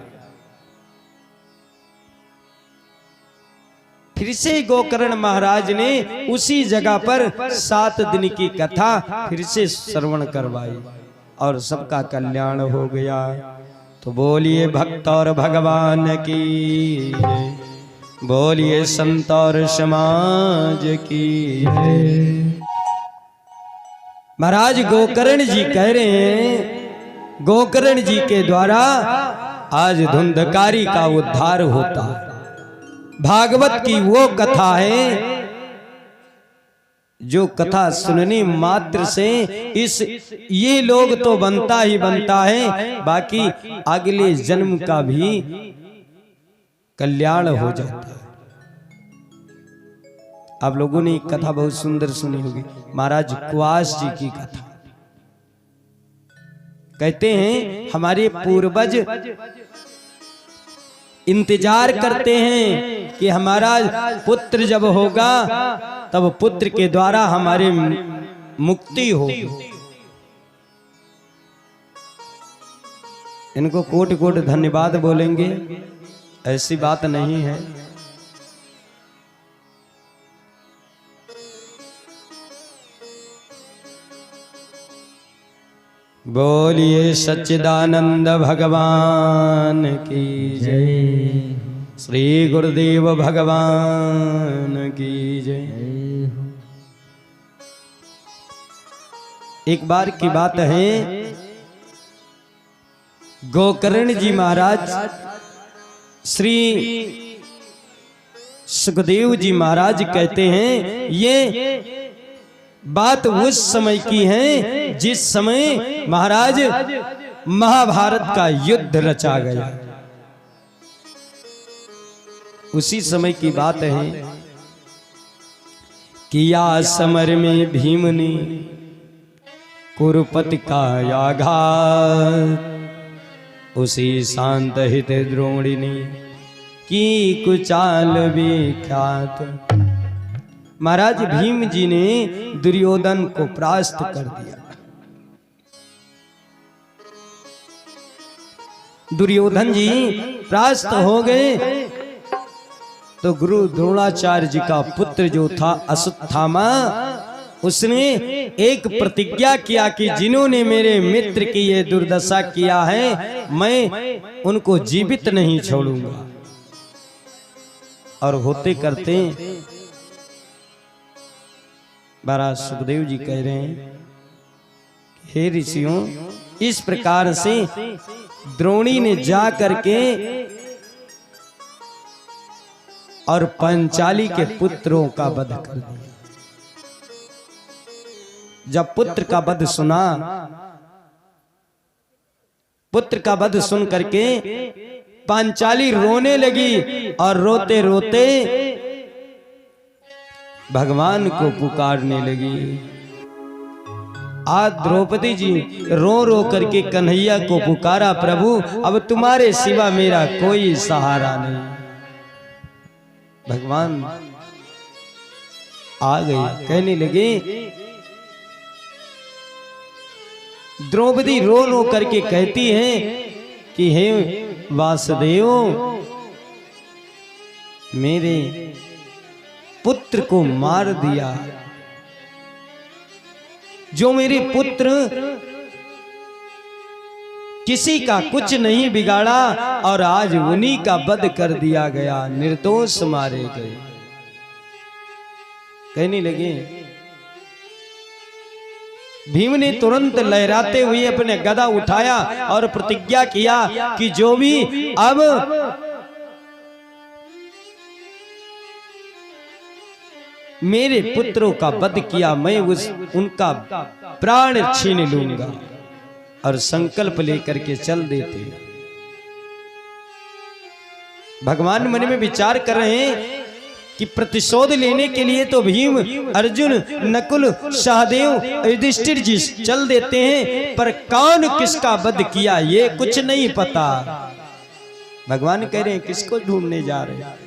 फिर से गोकर्ण महाराज ने उसी जगह पर 7 दिन की कथा फिर से श्रवण करवाई, और सबका कल्याण हो गया। तो बोलिए भक्त और भगवान की, बोलिए संत और समाज की। महाराज गोकर्ण जी कह रहे हैं, गोकर्ण जी के द्वारा आज धुंधकारी का उद्धार होता है। भागवत की वो कथा है जो कथा सुनने मात्र से ये लोग तो बनता ही बनता है, बाकी अगले जन्म का भी कल्याण हो जाता है। आप लोगों ने एक कथा बहुत सुंदर सुनी होगी, महाराज कुआस जी की कथा। कहते हैं हमारे पूर्वज इंतजार करते हैं कि हमारा पुत्र जब होगा तब पुत्र के द्वारा हमारी मुक्ति होगी। इनको कोट कोट धन्यवाद बोलेंगे, ऐसी बात नहीं है। बोलिए सच्चिदानंद भगवान की जय, श्री गुरुदेव भगवान की जय। एक बार की बात है, गोकर्ण जी महाराज श्री सुखदेव जी महाराज कहते हैं ये बात उस समय की है जिस समय महाराज महाभारत का युद्ध रचा गया। उसी समय की बात है, किया समर में भीम ने कुरुपति का आघात, उसी शांत हित द्रोणी ने की कुचाल विख्यात। महाराज भीम जी ने दुर्योधन को परास्त कर दिया। दुर्योधन जी परास्त हो गए तो गुरु द्रोणाचार्य जी का पुत्र जो था अश्वत्थामा, उसने एक प्रतिज्ञा किया कि जिन्होंने मेरे मित्र की ये दुर्दशा किया है मैं उनको जीवित नहीं छोड़ूंगा। और होते करते महाराज सुखदेव जी कह रहे हैं, हे ऋषियों, इस प्रकार से द्रोणी ने जा करके और पंचाली के पुत्रों का वध कर दिया। जब पुत्र का वध सुना, पुत्र का वध सुन करके पांचाली रोने लगी और रोते रोते भगवान को पुकारने लगी। आज द्रौपदी जी रो रो करके कन्हैया को पुकारा, प्रभु अब तुम्हारे सिवा मेरा कोई सहारा नहीं। भगवान आ गए, कहने लगे, द्रौपदी रो रो करके कहती है कि हे वासुदेव, मेरे पुत्र को मार दिया। जो मेरे पुत्र किसी का कुछ नहीं बिगाड़ा और आज उन्हीं का वध कर दिया गया, निर्दोष मारे गए। कहने लगे, भीम ने तुरंत लहराते हुए अपने गदा उठाया और प्रतिज्ञा किया कि जो भी अब मेरे पुत्रों का वध किया मैं उनका प्राण छीन लूंगा। और संकल्प लेकर के चल देते। भगवान मन में विचार कर रहे हैं कि प्रतिशोध लेने के लिए तो भीम, अर्जुन, नकुल, सहदेव, युधिष्ठिर जी चल देते हैं, पर कौन किसका वध किया ये कुछ नहीं पता। भगवान कह रहे हैं किसको ढूंढने जा रहे हैं।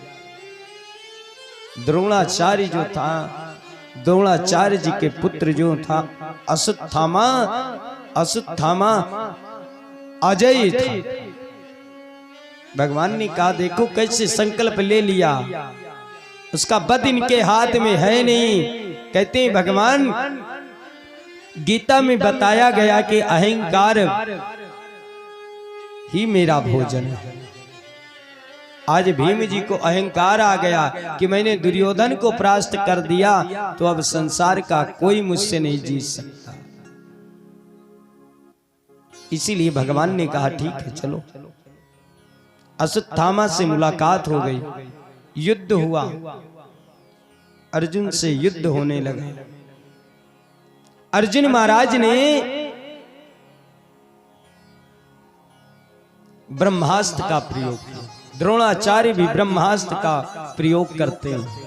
द्रोणाचार्य जो था, द्रोणाचार्य जी के पुत्र जो था अश्वत्थामा, अश्वत्थामा अजय था। भगवान ने कहा देखो कैसे संकल्प ले लिया, उसका वध इनके हाथ में है नहीं। कहते हैं भगवान, गीता में बताया गया कि अहंकार ही मेरा भोजन है। आज भीम जी को अहंकार आ गया कि मैंने दुर्योधन को परास्त कर दिया तो अब संसार का कोई मुझसे नहीं जीत सकता। इसीलिए भगवान ने कहा ठीक है चलो। अश्वत्थामा से मुलाकात हो गई, युद्ध हुआ, अर्जुन से युद्ध होने लगा। अर्जुन महाराज ने ब्रह्मास्त्र का प्रयोग किया। द्रोणाचार्य भी ब्रह्मास्त्र का प्रयोग करते हैं।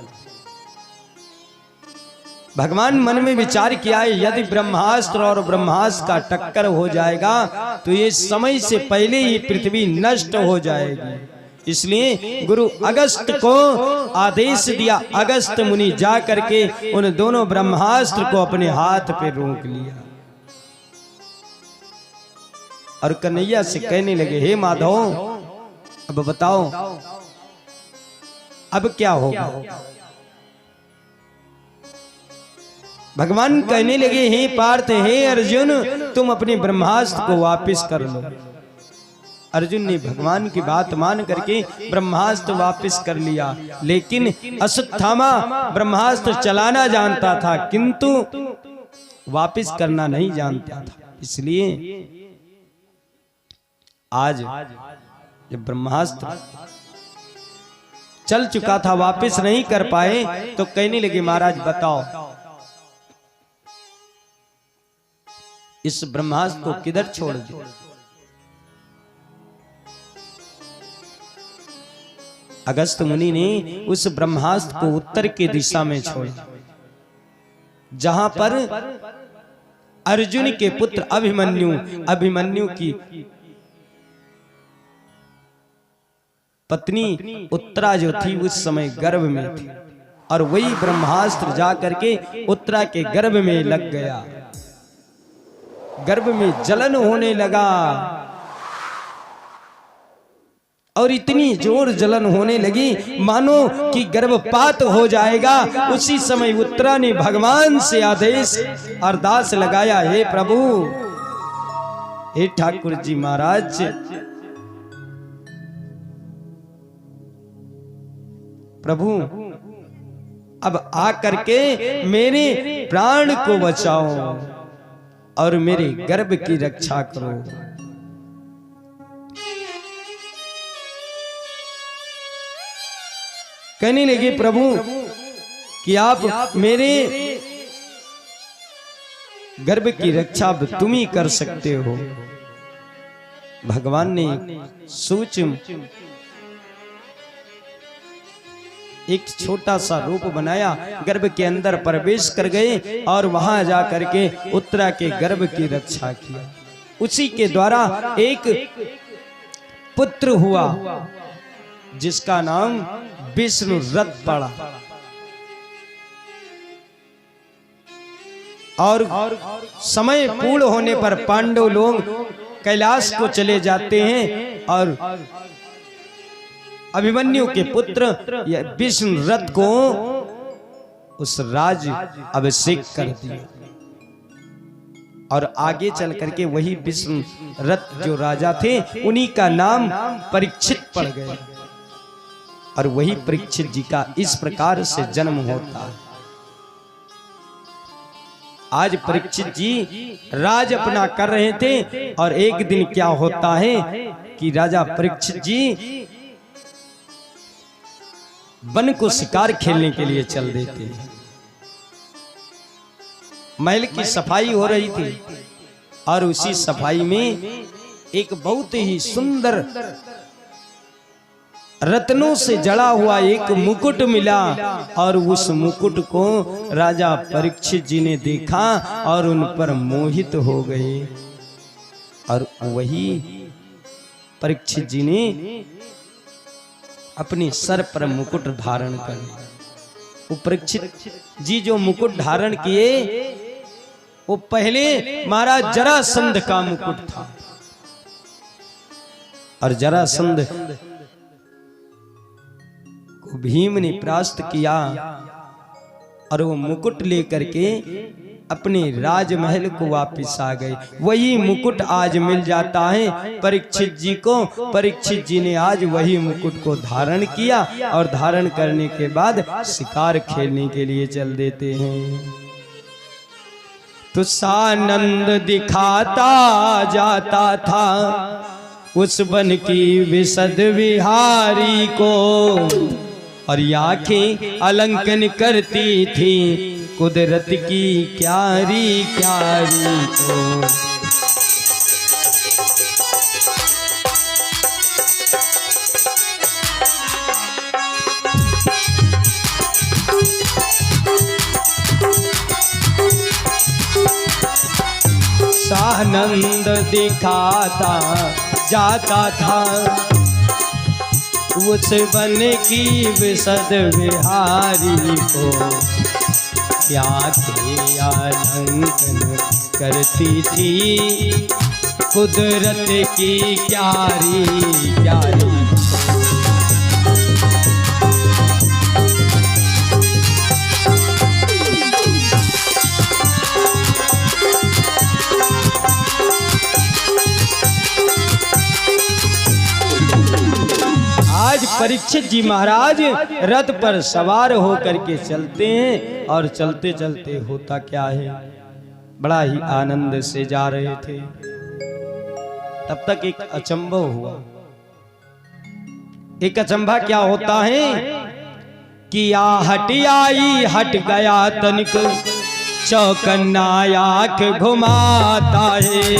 भगवान मन में विचार किया यदि ब्रह्मास्त्र और ब्रह्मास्त्र का टक्कर हो जाएगा तो ये समय से पहले ही पृथ्वी नष्ट हो जाएगी। इसलिए गुरु अगस्त को आदेश दिया, अगस्त मुनि जा करके उन दोनों ब्रह्मास्त्र को अपने हाथ पे रोक लिया और कन्हैया से कहने लगे, हे माधव अब बताओ अब क्या होगा। भगवान कहने लगे, हे पार्थ, हे अर्जुन, तुम अपने ब्रह्मास्त्र को वापस कर लो। अर्जुन ने भगवान की बात मान करके ब्रह्मास्त्र वापस कर लिया, लेकिन अश्वत्थामा ब्रह्मास्त्र चलाना जानता था किंतु वापस करना नहीं जानता था। इसलिए आज जब ब्रह्मास्त्र चल चुका था वापस नहीं कर पाए तो कहने लगे, महाराज बताओ इस ब्रह्मास्त्र को किधर छोड़ दो। अगस्त मुनि ने उस ब्रह्मास्त्र को उत्तर की दिशा में छोड़ा, जहां पर अर्जुन के पुत्र अभिमन्यु की पत्नी उत्तरा जो थी उस समय गर्भ में थी और वही ब्रह्मास्त्र जा करके उत्तरा के गर्भ में लग गया। गर्भ में जलन होने लगा और इतनी जोर जलन होने लगी मानो कि गर्भपात हो जाएगा। उसी समय उत्तरा ने भगवान से आदेश अरदास लगाया, हे प्रभु, हे ठाकुर जी महाराज, प्रभु अब आकर के मेरे प्राण को बचाओ और मेरे गर्भ की रक्षा करो। कहने लगे, प्रभु कि आप मेरे गर्भ की रक्षा तुम ही कर सकते हो। भगवान ने सूक्ष्म एक छोटा सा रूप बनाया, गर्भ के अंदर प्रवेश कर गए और वहां जा करके उत्तरा के गर्भ की रक्षा किया। उसी के द्वारा एक पुत्र हुआ जिसका नाम विष्णु रथ पड़ा। और समय पूर्ण होने पर पांडव लोग कैलाश को चले जाते हैं और अभिमन्यु के पुत्र विष्णु रथ को उस राज अभिषेक कर दिया और आगे चल करके वही विष्णु रथ जो राजा थे उन्हीं का नाम परीक्षित पड़ गया और वही परीक्षित जी का इस प्रकार से जन्म होता है। आज परीक्षित जी राज अपना कर रहे थे और एक दिन क्या होता है कि राजा परीक्षित जी वन को शिकार खेलने के लिए चल देते हैं। महल की सफाई हो रही थी और उसी सफाई में एक बहुत ही सुंदर रत्नों से जड़ा हुआ एक मुकुट मिला और उस मुकुट को राजा परीक्षित जी ने देखा और उन पर मोहित हो गए और वही परीक्षित जी ने अपने सर पर मुकुट धारण कर लिया। वो परीक्षित जी जो मुकुट धारण किए वो पहले महाराज जरासंध का मुकुट था और जरासंध को भीम ने परास्त किया और वो मुकुट लेकर के अपने राजमहल को वापस आ गए। वही मुकुट आज मिल जाता है परीक्षित जी को। परीक्षित जी ने आज वही मुकुट को धारण किया और धारण करने के बाद शिकार खेलने के लिए चल देते हैं। तो सानंद दिखाता जाता था उस वन की विशद विहारी को और आंखें अलंकन करती थी कुदरत की क्यारी क्यारी को। सानंद दिखाता जाता था, उस बन की विशद विहारी को क्या थे आलंकन करती थी कुदरत की क्यारी क्यारी। आज परीक्षित जी महाराज रथ पर सवार होकर के चलते हैं और चलते चलते होता क्या है, बड़ा ही आनंद से जा रहे थे। तब तक एक अचंभा हुआ। एक अचंभा क्या होता है कि या हटी आई हट गया तनिक, चौकन्ना आंख घुमाता है,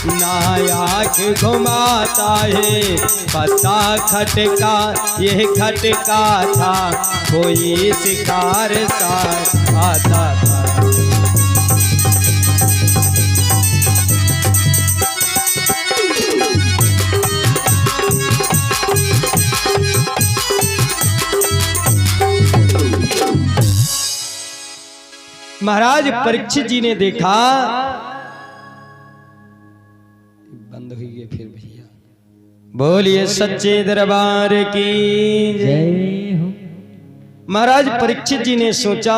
नायाक घुमाता है, पता खटका ये खटका था, कोई शिकार साथ आता था। महाराज परीक्षित जी ने देखा, बंद हुई है फिर भैया, बोलिए सच्चे दरबार की जय हो। महाराज परीक्षित जी ने सोचा,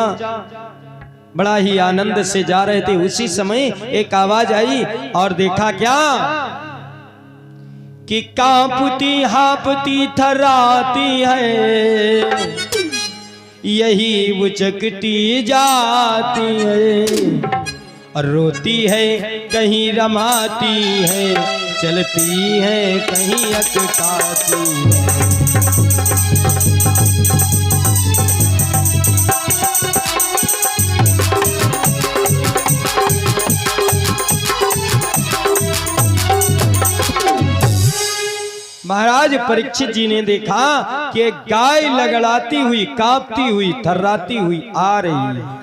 बड़ा ही आनंद से जा रहे थे, उसी समय एक आवाज आई और देखा क्या कि कांपती हांपती थर्राती है, यही उचकती जाती है, और रोती है कहीं रमाती है, चलती है कहीं अटकाती है। महाराज परीक्षित जी ने देखा कि एक गाय लगड़ाती हुई, कांपती हुई, थर्राती हुई आ रही है।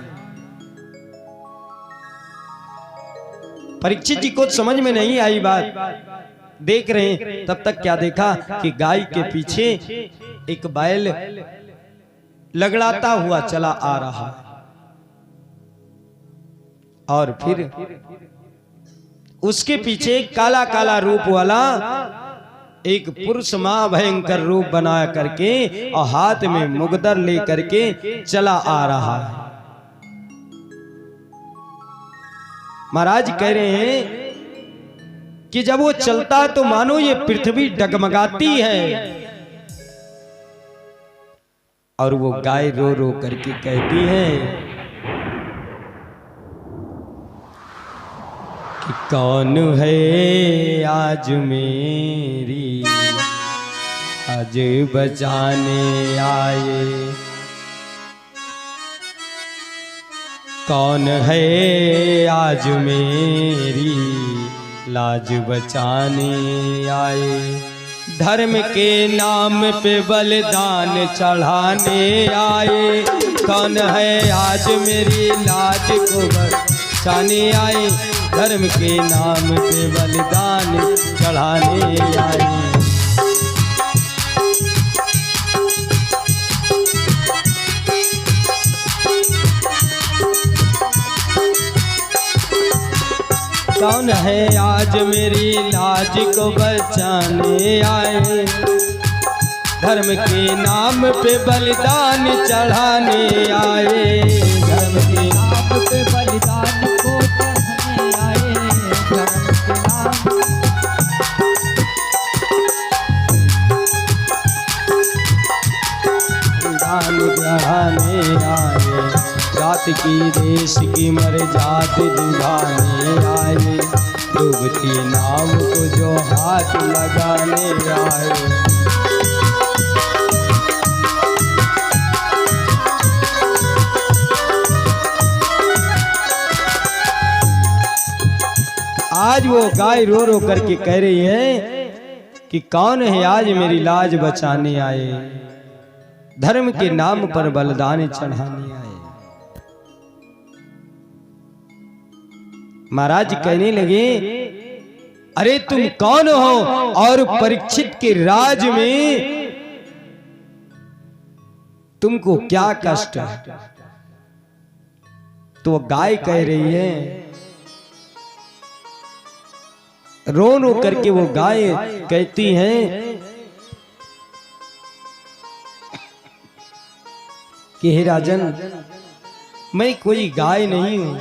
परीक्षित जी को समझ में नहीं आई बात, देख रहे हैं। तब तक क्या देखा कि गाय के पीछे एक बैल लगड़ाता हुआ चला आ रहा, और फिर उसके पीछे काला काला रूप वाला एक पुरुष मां भयंकर रूप बना करके और हाथ में मुगदर लेकर के चला आ रहा है। महाराज कह रहे हैं कि जब वो चलता तो मानो ये पृथ्वी डगमगाती है, और वो गाय रो रो करके कहती है कि कौन है आज मेरी आज बचाने आए, कौन है आज मेरी लाज बचाने आए, धर्म के नाम पे बलिदान चढ़ाने आए, कौन है आज मेरी लाज को बचाने आए, धर्म के नाम पे बलिदान चढ़ाने आए। कौन है आज मेरी लाज को बचाने आए, धर्म के नाम पे बलिदान चढ़ाने आए, धर्म के नाम पे बलिदान को चढ़ाने आए, धर्म के नाम बलिदान चढ़ाने आए, जात की देश की मर्यादा निभाने आए, डूबती नाव को जो हाथ लगाने आए। आज वो गाय रो रो करके कह रही है कि कौन है आज मेरी लाज बचाने आए, धर्म के नाम पर बलिदान चढ़ाने आए। महाराज कहने लगे, अरे तुम कौन हो और परीक्षित के राज में तुमको क्या कष्ट है? तो गाय कह रही है, रो रो करके वो गाय कहती है कि हे राजन, मैं कोई गाय नहीं हूं,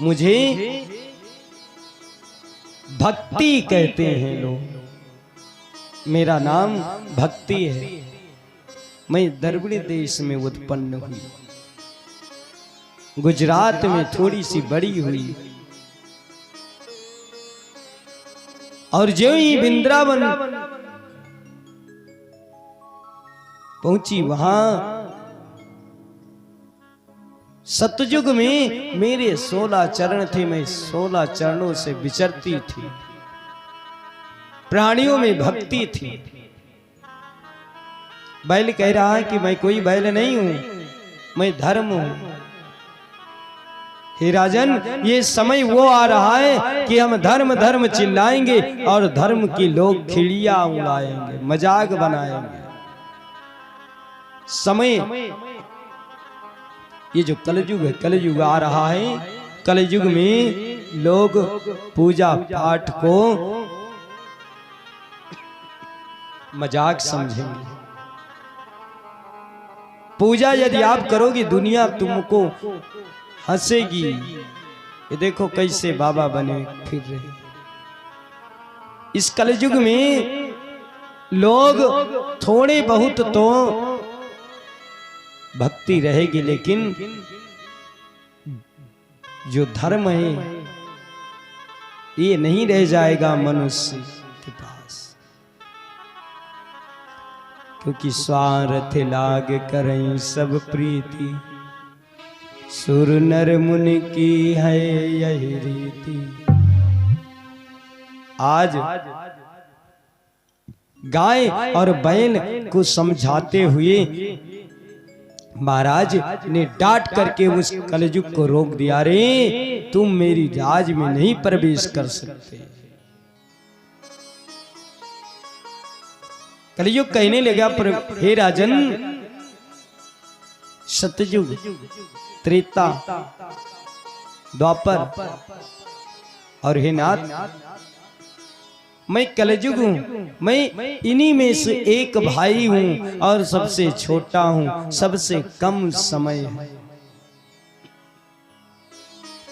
मुझे भक्ति कहते हैं लोग, मेरा नाम भक्ति है। मैं द्रविड़ देश में उत्पन्न हुई, गुजरात में थोड़ी सी बड़ी हुई, और जो ही वृंदावन पहुंची, वहां सतयुग में मेरे 16 चरण थे, मैं 16 चरणों से विचरती थी, प्राणियों में भक्ति थी। बैल कह रहा है कि मैं कोई बैल नहीं हूं, मैं धर्म हूं। हे राजन, ये समय वो आ रहा है कि हम धर्म धर्म चिल्लाएंगे और धर्म की लोग खिड़ियां उड़ाएंगे, मजाक बनाएंगे। समय, ये जो कलयुग है, कलयुग आ रहा है, कलयुग में लोग पूजा पाठ को मजाक समझेंगे। पूजा यदि आप करोगे, दुनिया तुमको हंसेगी। ये देखो कैसे बाबा बने फिर रहे। इस कलयुग में लोग थोड़े बहुत तो भक्ति रहेगी, लेकिन जो धर्म है ये नहीं रह जाएगा मनुष्य के पास, क्योंकि स्वार्थ लाग करें सब प्रीति, सुर नर मुनि की है यही रीति। आज गाय और बैल को समझाते हुए महाराज ने डांट करके उस कलयुग को रोक दिया, रे तुम मेरी राज में नहीं प्रवेश कर सकते। कलयुग कहने लगा, हे राजन, सतयुग, त्रेता, द्वापर और हे नाथ, मैं कलयुग हूं, मैं इन्हीं में से एक भाई हूं और सबसे छोटा हूं, सबसे कम समय है।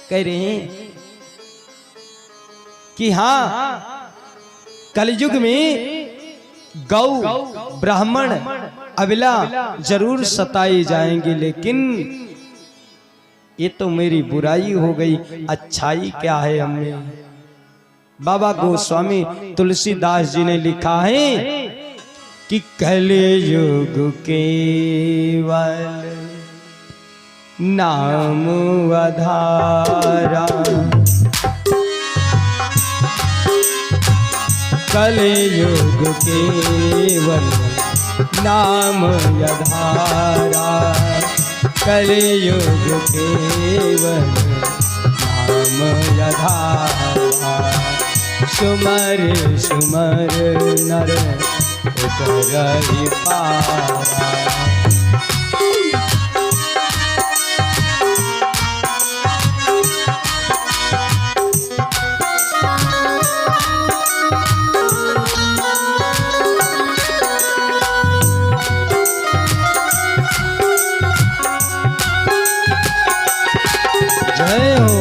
कह रहे हैं कि हाँ, कलयुग में गौ, ब्राह्मण, अबला जरूर सताए जाएंगे, लेकिन ये तो मेरी बुराई हो गई, अच्छाई क्या है हमें। बाबा गोस्वामी तुलसीदास जी ने लिखा है कि कलयुग केवल नाम आधारा, कलयुग केवल नाम आधारा, कलयुग केवल नाम आधारा, सुमर सुमर नर उतरहि पारा। जय हो।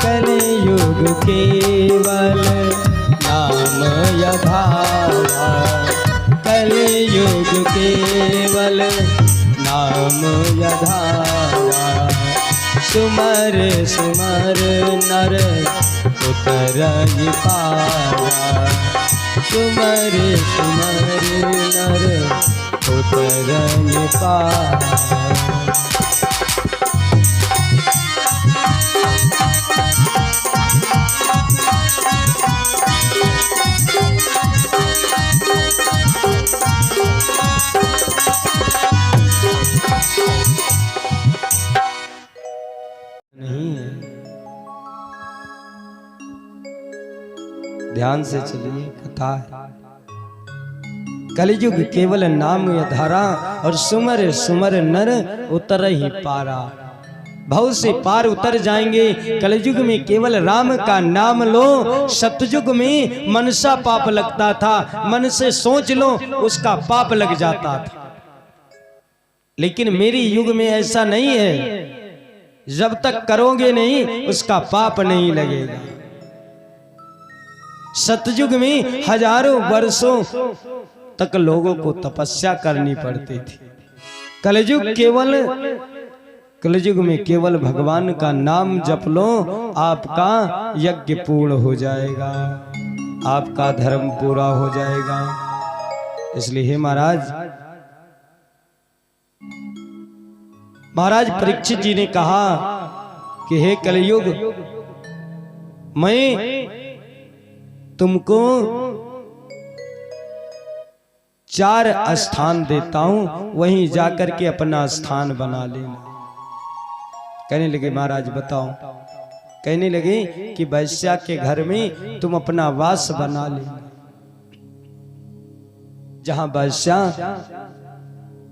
कलयुग केवल नाम आधारा, कलयुग केवल नाम आधारा, सुमर सुमर नर उतरहि पारा, सुमर सुमर नर उतरहि पारा। ध्यान से चलिए, कथा है। कलयुग केवल नाम या धारा, और सुमर सुमर नर उतर ही पारा। भव से पार उतर जाएंगे। कलयुग में केवल राम का नाम लो। सतयुग में मनसा पाप लगता था, मन से सोच लो उसका पाप लग जाता था। लेकिन मेरी युग में ऐसा नहीं है, जब तक करोगे नहीं उसका पाप नहीं लगेगा। सतयुग में हजारों वर्षों तक लोगों को तपस्या करनी पड़ती थी। कलयुग में केवल भगवान का नाम जप लो, आपका यज्ञ पूर्ण हो जाएगा, आपका धर्म पूरा हो जाएगा। इसलिए हे महाराज परीक्षित जी ने कहा कि हे कलयुग, मैं तुमको 4 स्थान देता हूं, वहीं जाकर के अपना स्थान बना लेना। कहने लगे महाराज बताओ। कहने लगे कि वैश्या के घर में तुम अपना वास बना लेना। जहां वैश्या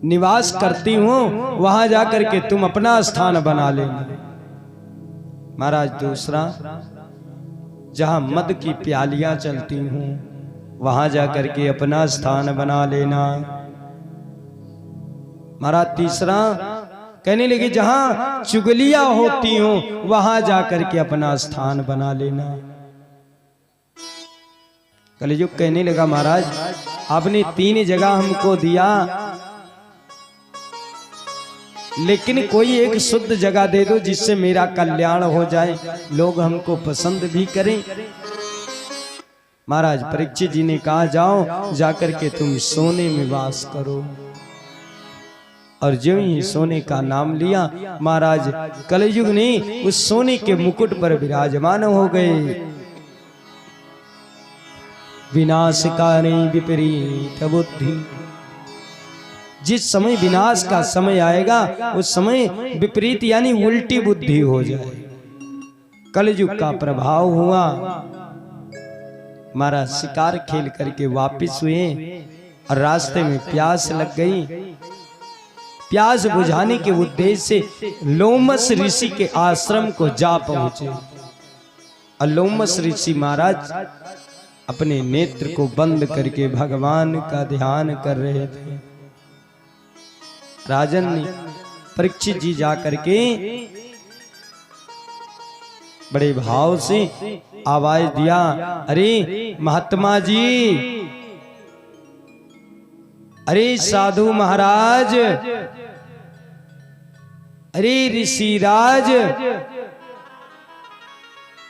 निवास करती हूं वहां जाकर के तुम अपना स्थान बना लेना। महाराज दूसरा, जहां मद की प्यालियां चलती हूं वहां जाकर के अपना स्थान बना लेना। महाराज तीसरा, कहने लगे जहां चुगलियां होती हो वहां जाकर के अपना स्थान बना लेना। कलयुग कहने लगा महाराज आपने 3 जगह हमको दिया, लेकिन कोई एक शुद्ध जगह दे दो जिससे मेरा कल्याण हो जाए, लोग हमको पसंद भी करें। महाराज परीक्षित जी ने कहा जाओ जाकर के तुम सोने में वास करो। और जो ही सोने का नाम लिया, महाराज कलयुग ने उस सोने के मुकुट पर विराजमान हो गए। विनाशकारि विपरीत बुद्धि, जिस समय विनाश का समय आएगा उस समय विपरीत यानी उल्टी बुद्धि हो जाए। कलयुग का प्रभाव हुआ। महाराज शिकार खेल करके वापिस हुए और रास्ते में प्यास लग गई। प्यास बुझाने के उद्देश्य से लोमस ऋषि के आश्रम को जा पहुंचे। और लोमस ऋषि महाराज अपने नेत्र को बंद करके भगवान का ध्यान कर रहे थे। राजन ने परीक्षित जी जाकर के बड़े भाव से आवाज दिया, अरे महात्मा जी, अरे साधु महाराज, अरे ऋषिराज।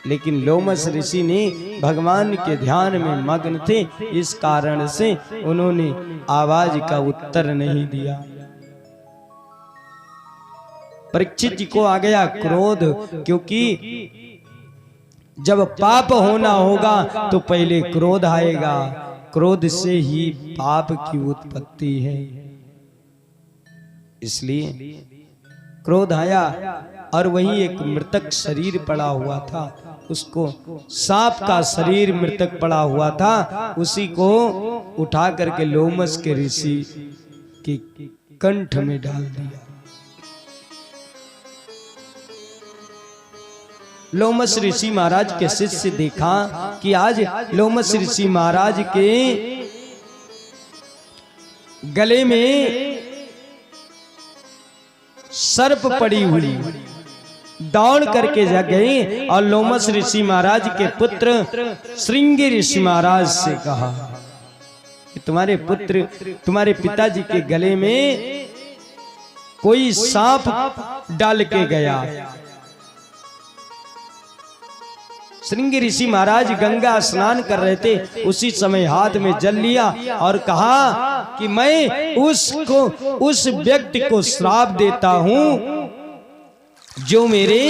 लेकिन लोमस ऋषि ने भगवान के ध्यान में मग्न थे, इस कारण से उन्होंने आवाज का उत्तर नहीं दिया। परीक्षित जी को आ गया क्रोध, क्योंकि जब पाप होना होगा तो पहले क्रोध आएगा। क्रोध से ही पाप की उत्पत्ति है। इसलिए क्रोध आया और वहीं एक मृतक शरीर पड़ा हुआ था, उसको सांप का शरीर मृतक पड़ा हुआ था, उसी को उठा करके लोमस के ऋषि के कंठ में डाल दिया। लोमस ऋषि महाराज के शिष्य देखा कि आज लोमस ऋषि महाराज के गले में सर्प पड़ी हुई, दौड़ करके जा गए और लोमस ऋषि महाराज के पुत्र श्रृंगी ऋषि महाराज से कहा कि तुम्हारे पिताजी के गले में कोई सांप डाल के गया। श्रृंगी ऋषि महाराज गंगा स्नान कर रहे थे, उसी समय हाथ में जल लिया और कहा कि मैं उस व्यक्ति को श्राप देता हूं जो मेरे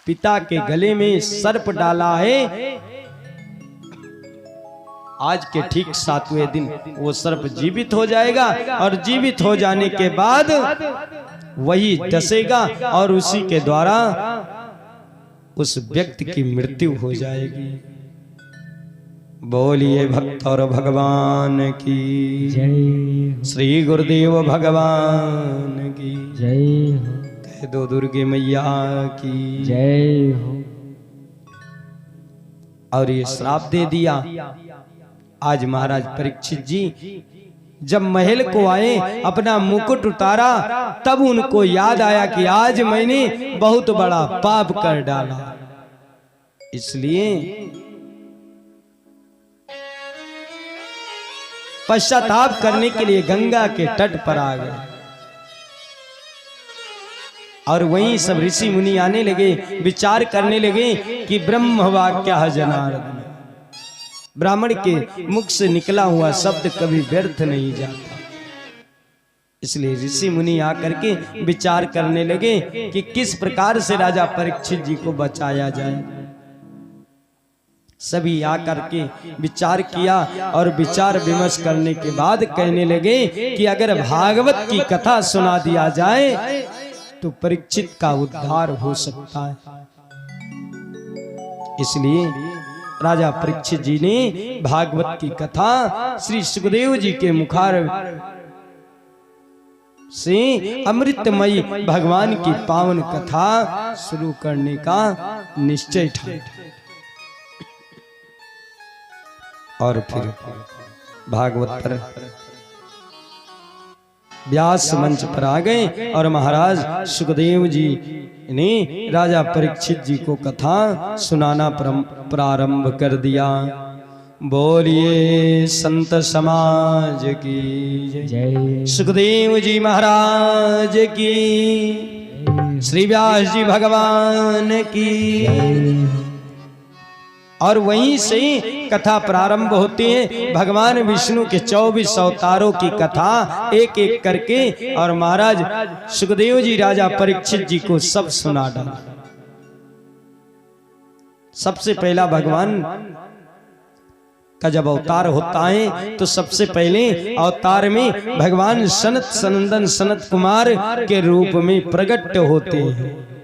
पिता के गले में सर्प डाला है। आज के ठीक 7वें दिन वो सर्प जीवित हो जाएगा और जीवित हो जाने के बाद वही डसेगा और उसी के द्वारा उस व्यक्ति की मृत्यु हो जाएगी। बोलिए भक्त और भगवान की जय। श्री गुरुदेव भगवान की जय हो। कह दो दुर्गे मैया की जय हो। और ये श्राप दे दिया। आज महाराज परीक्षित जी जब महल को आए, अपना मुकुट उतारा, तब उनको याद आया कि आज मैंने बहुत बड़ा पाप कर डाला। इसलिए पश्चाताप करने के लिए गंगा के तट पर आ गए। और वहीं सब ऋषि मुनि आने लगे, विचार करने लगे कि ब्रह्म वाक्य जनार्दन, ब्राह्मण के मुख से निकला हुआ शब्द कभी व्यर्थ नहीं जाता। इसलिए ऋषि मुनि आकर के विचार करने लगे कि किस प्रकार से राजा परीक्षित जी को बचाया जाए। सभी आकर के विचार किया और विचार विमर्श करने के बाद कहने लगे कि अगर भागवत की कथा सुना दिया जाए तो परीक्षित का उद्धार हो सकता है। इसलिए राजा परीक्षित जी ने भागवत की कथा श्री सुखदेव जी के मुखार से अमृतमयी भगवान की पावन कथा शुरू करने का निश्चय था। और फिर भागवत पर व्यास मंच पर आ गए और महाराज सुखदेव जी ने राजा परीक्षित जी को कथा सुनाना प्रारंभ कर दिया। बोलिए संत समाज की जय। सुखदेव जी महाराज की, श्री व्यास जी भगवान की। और वहीं से कथा प्रारंभ होती है। भगवान विष्णु के 24 अवतारों की कथा एक एक करके और महाराज सुखदेव जी राजा परीक्षित जी को सब सुना डाला। सबसे पहला भगवान का जब अवतार होता है तो सबसे पहले अवतार में भगवान सनत सनंदन सनत कुमार के रूप में प्रकट होते हैं।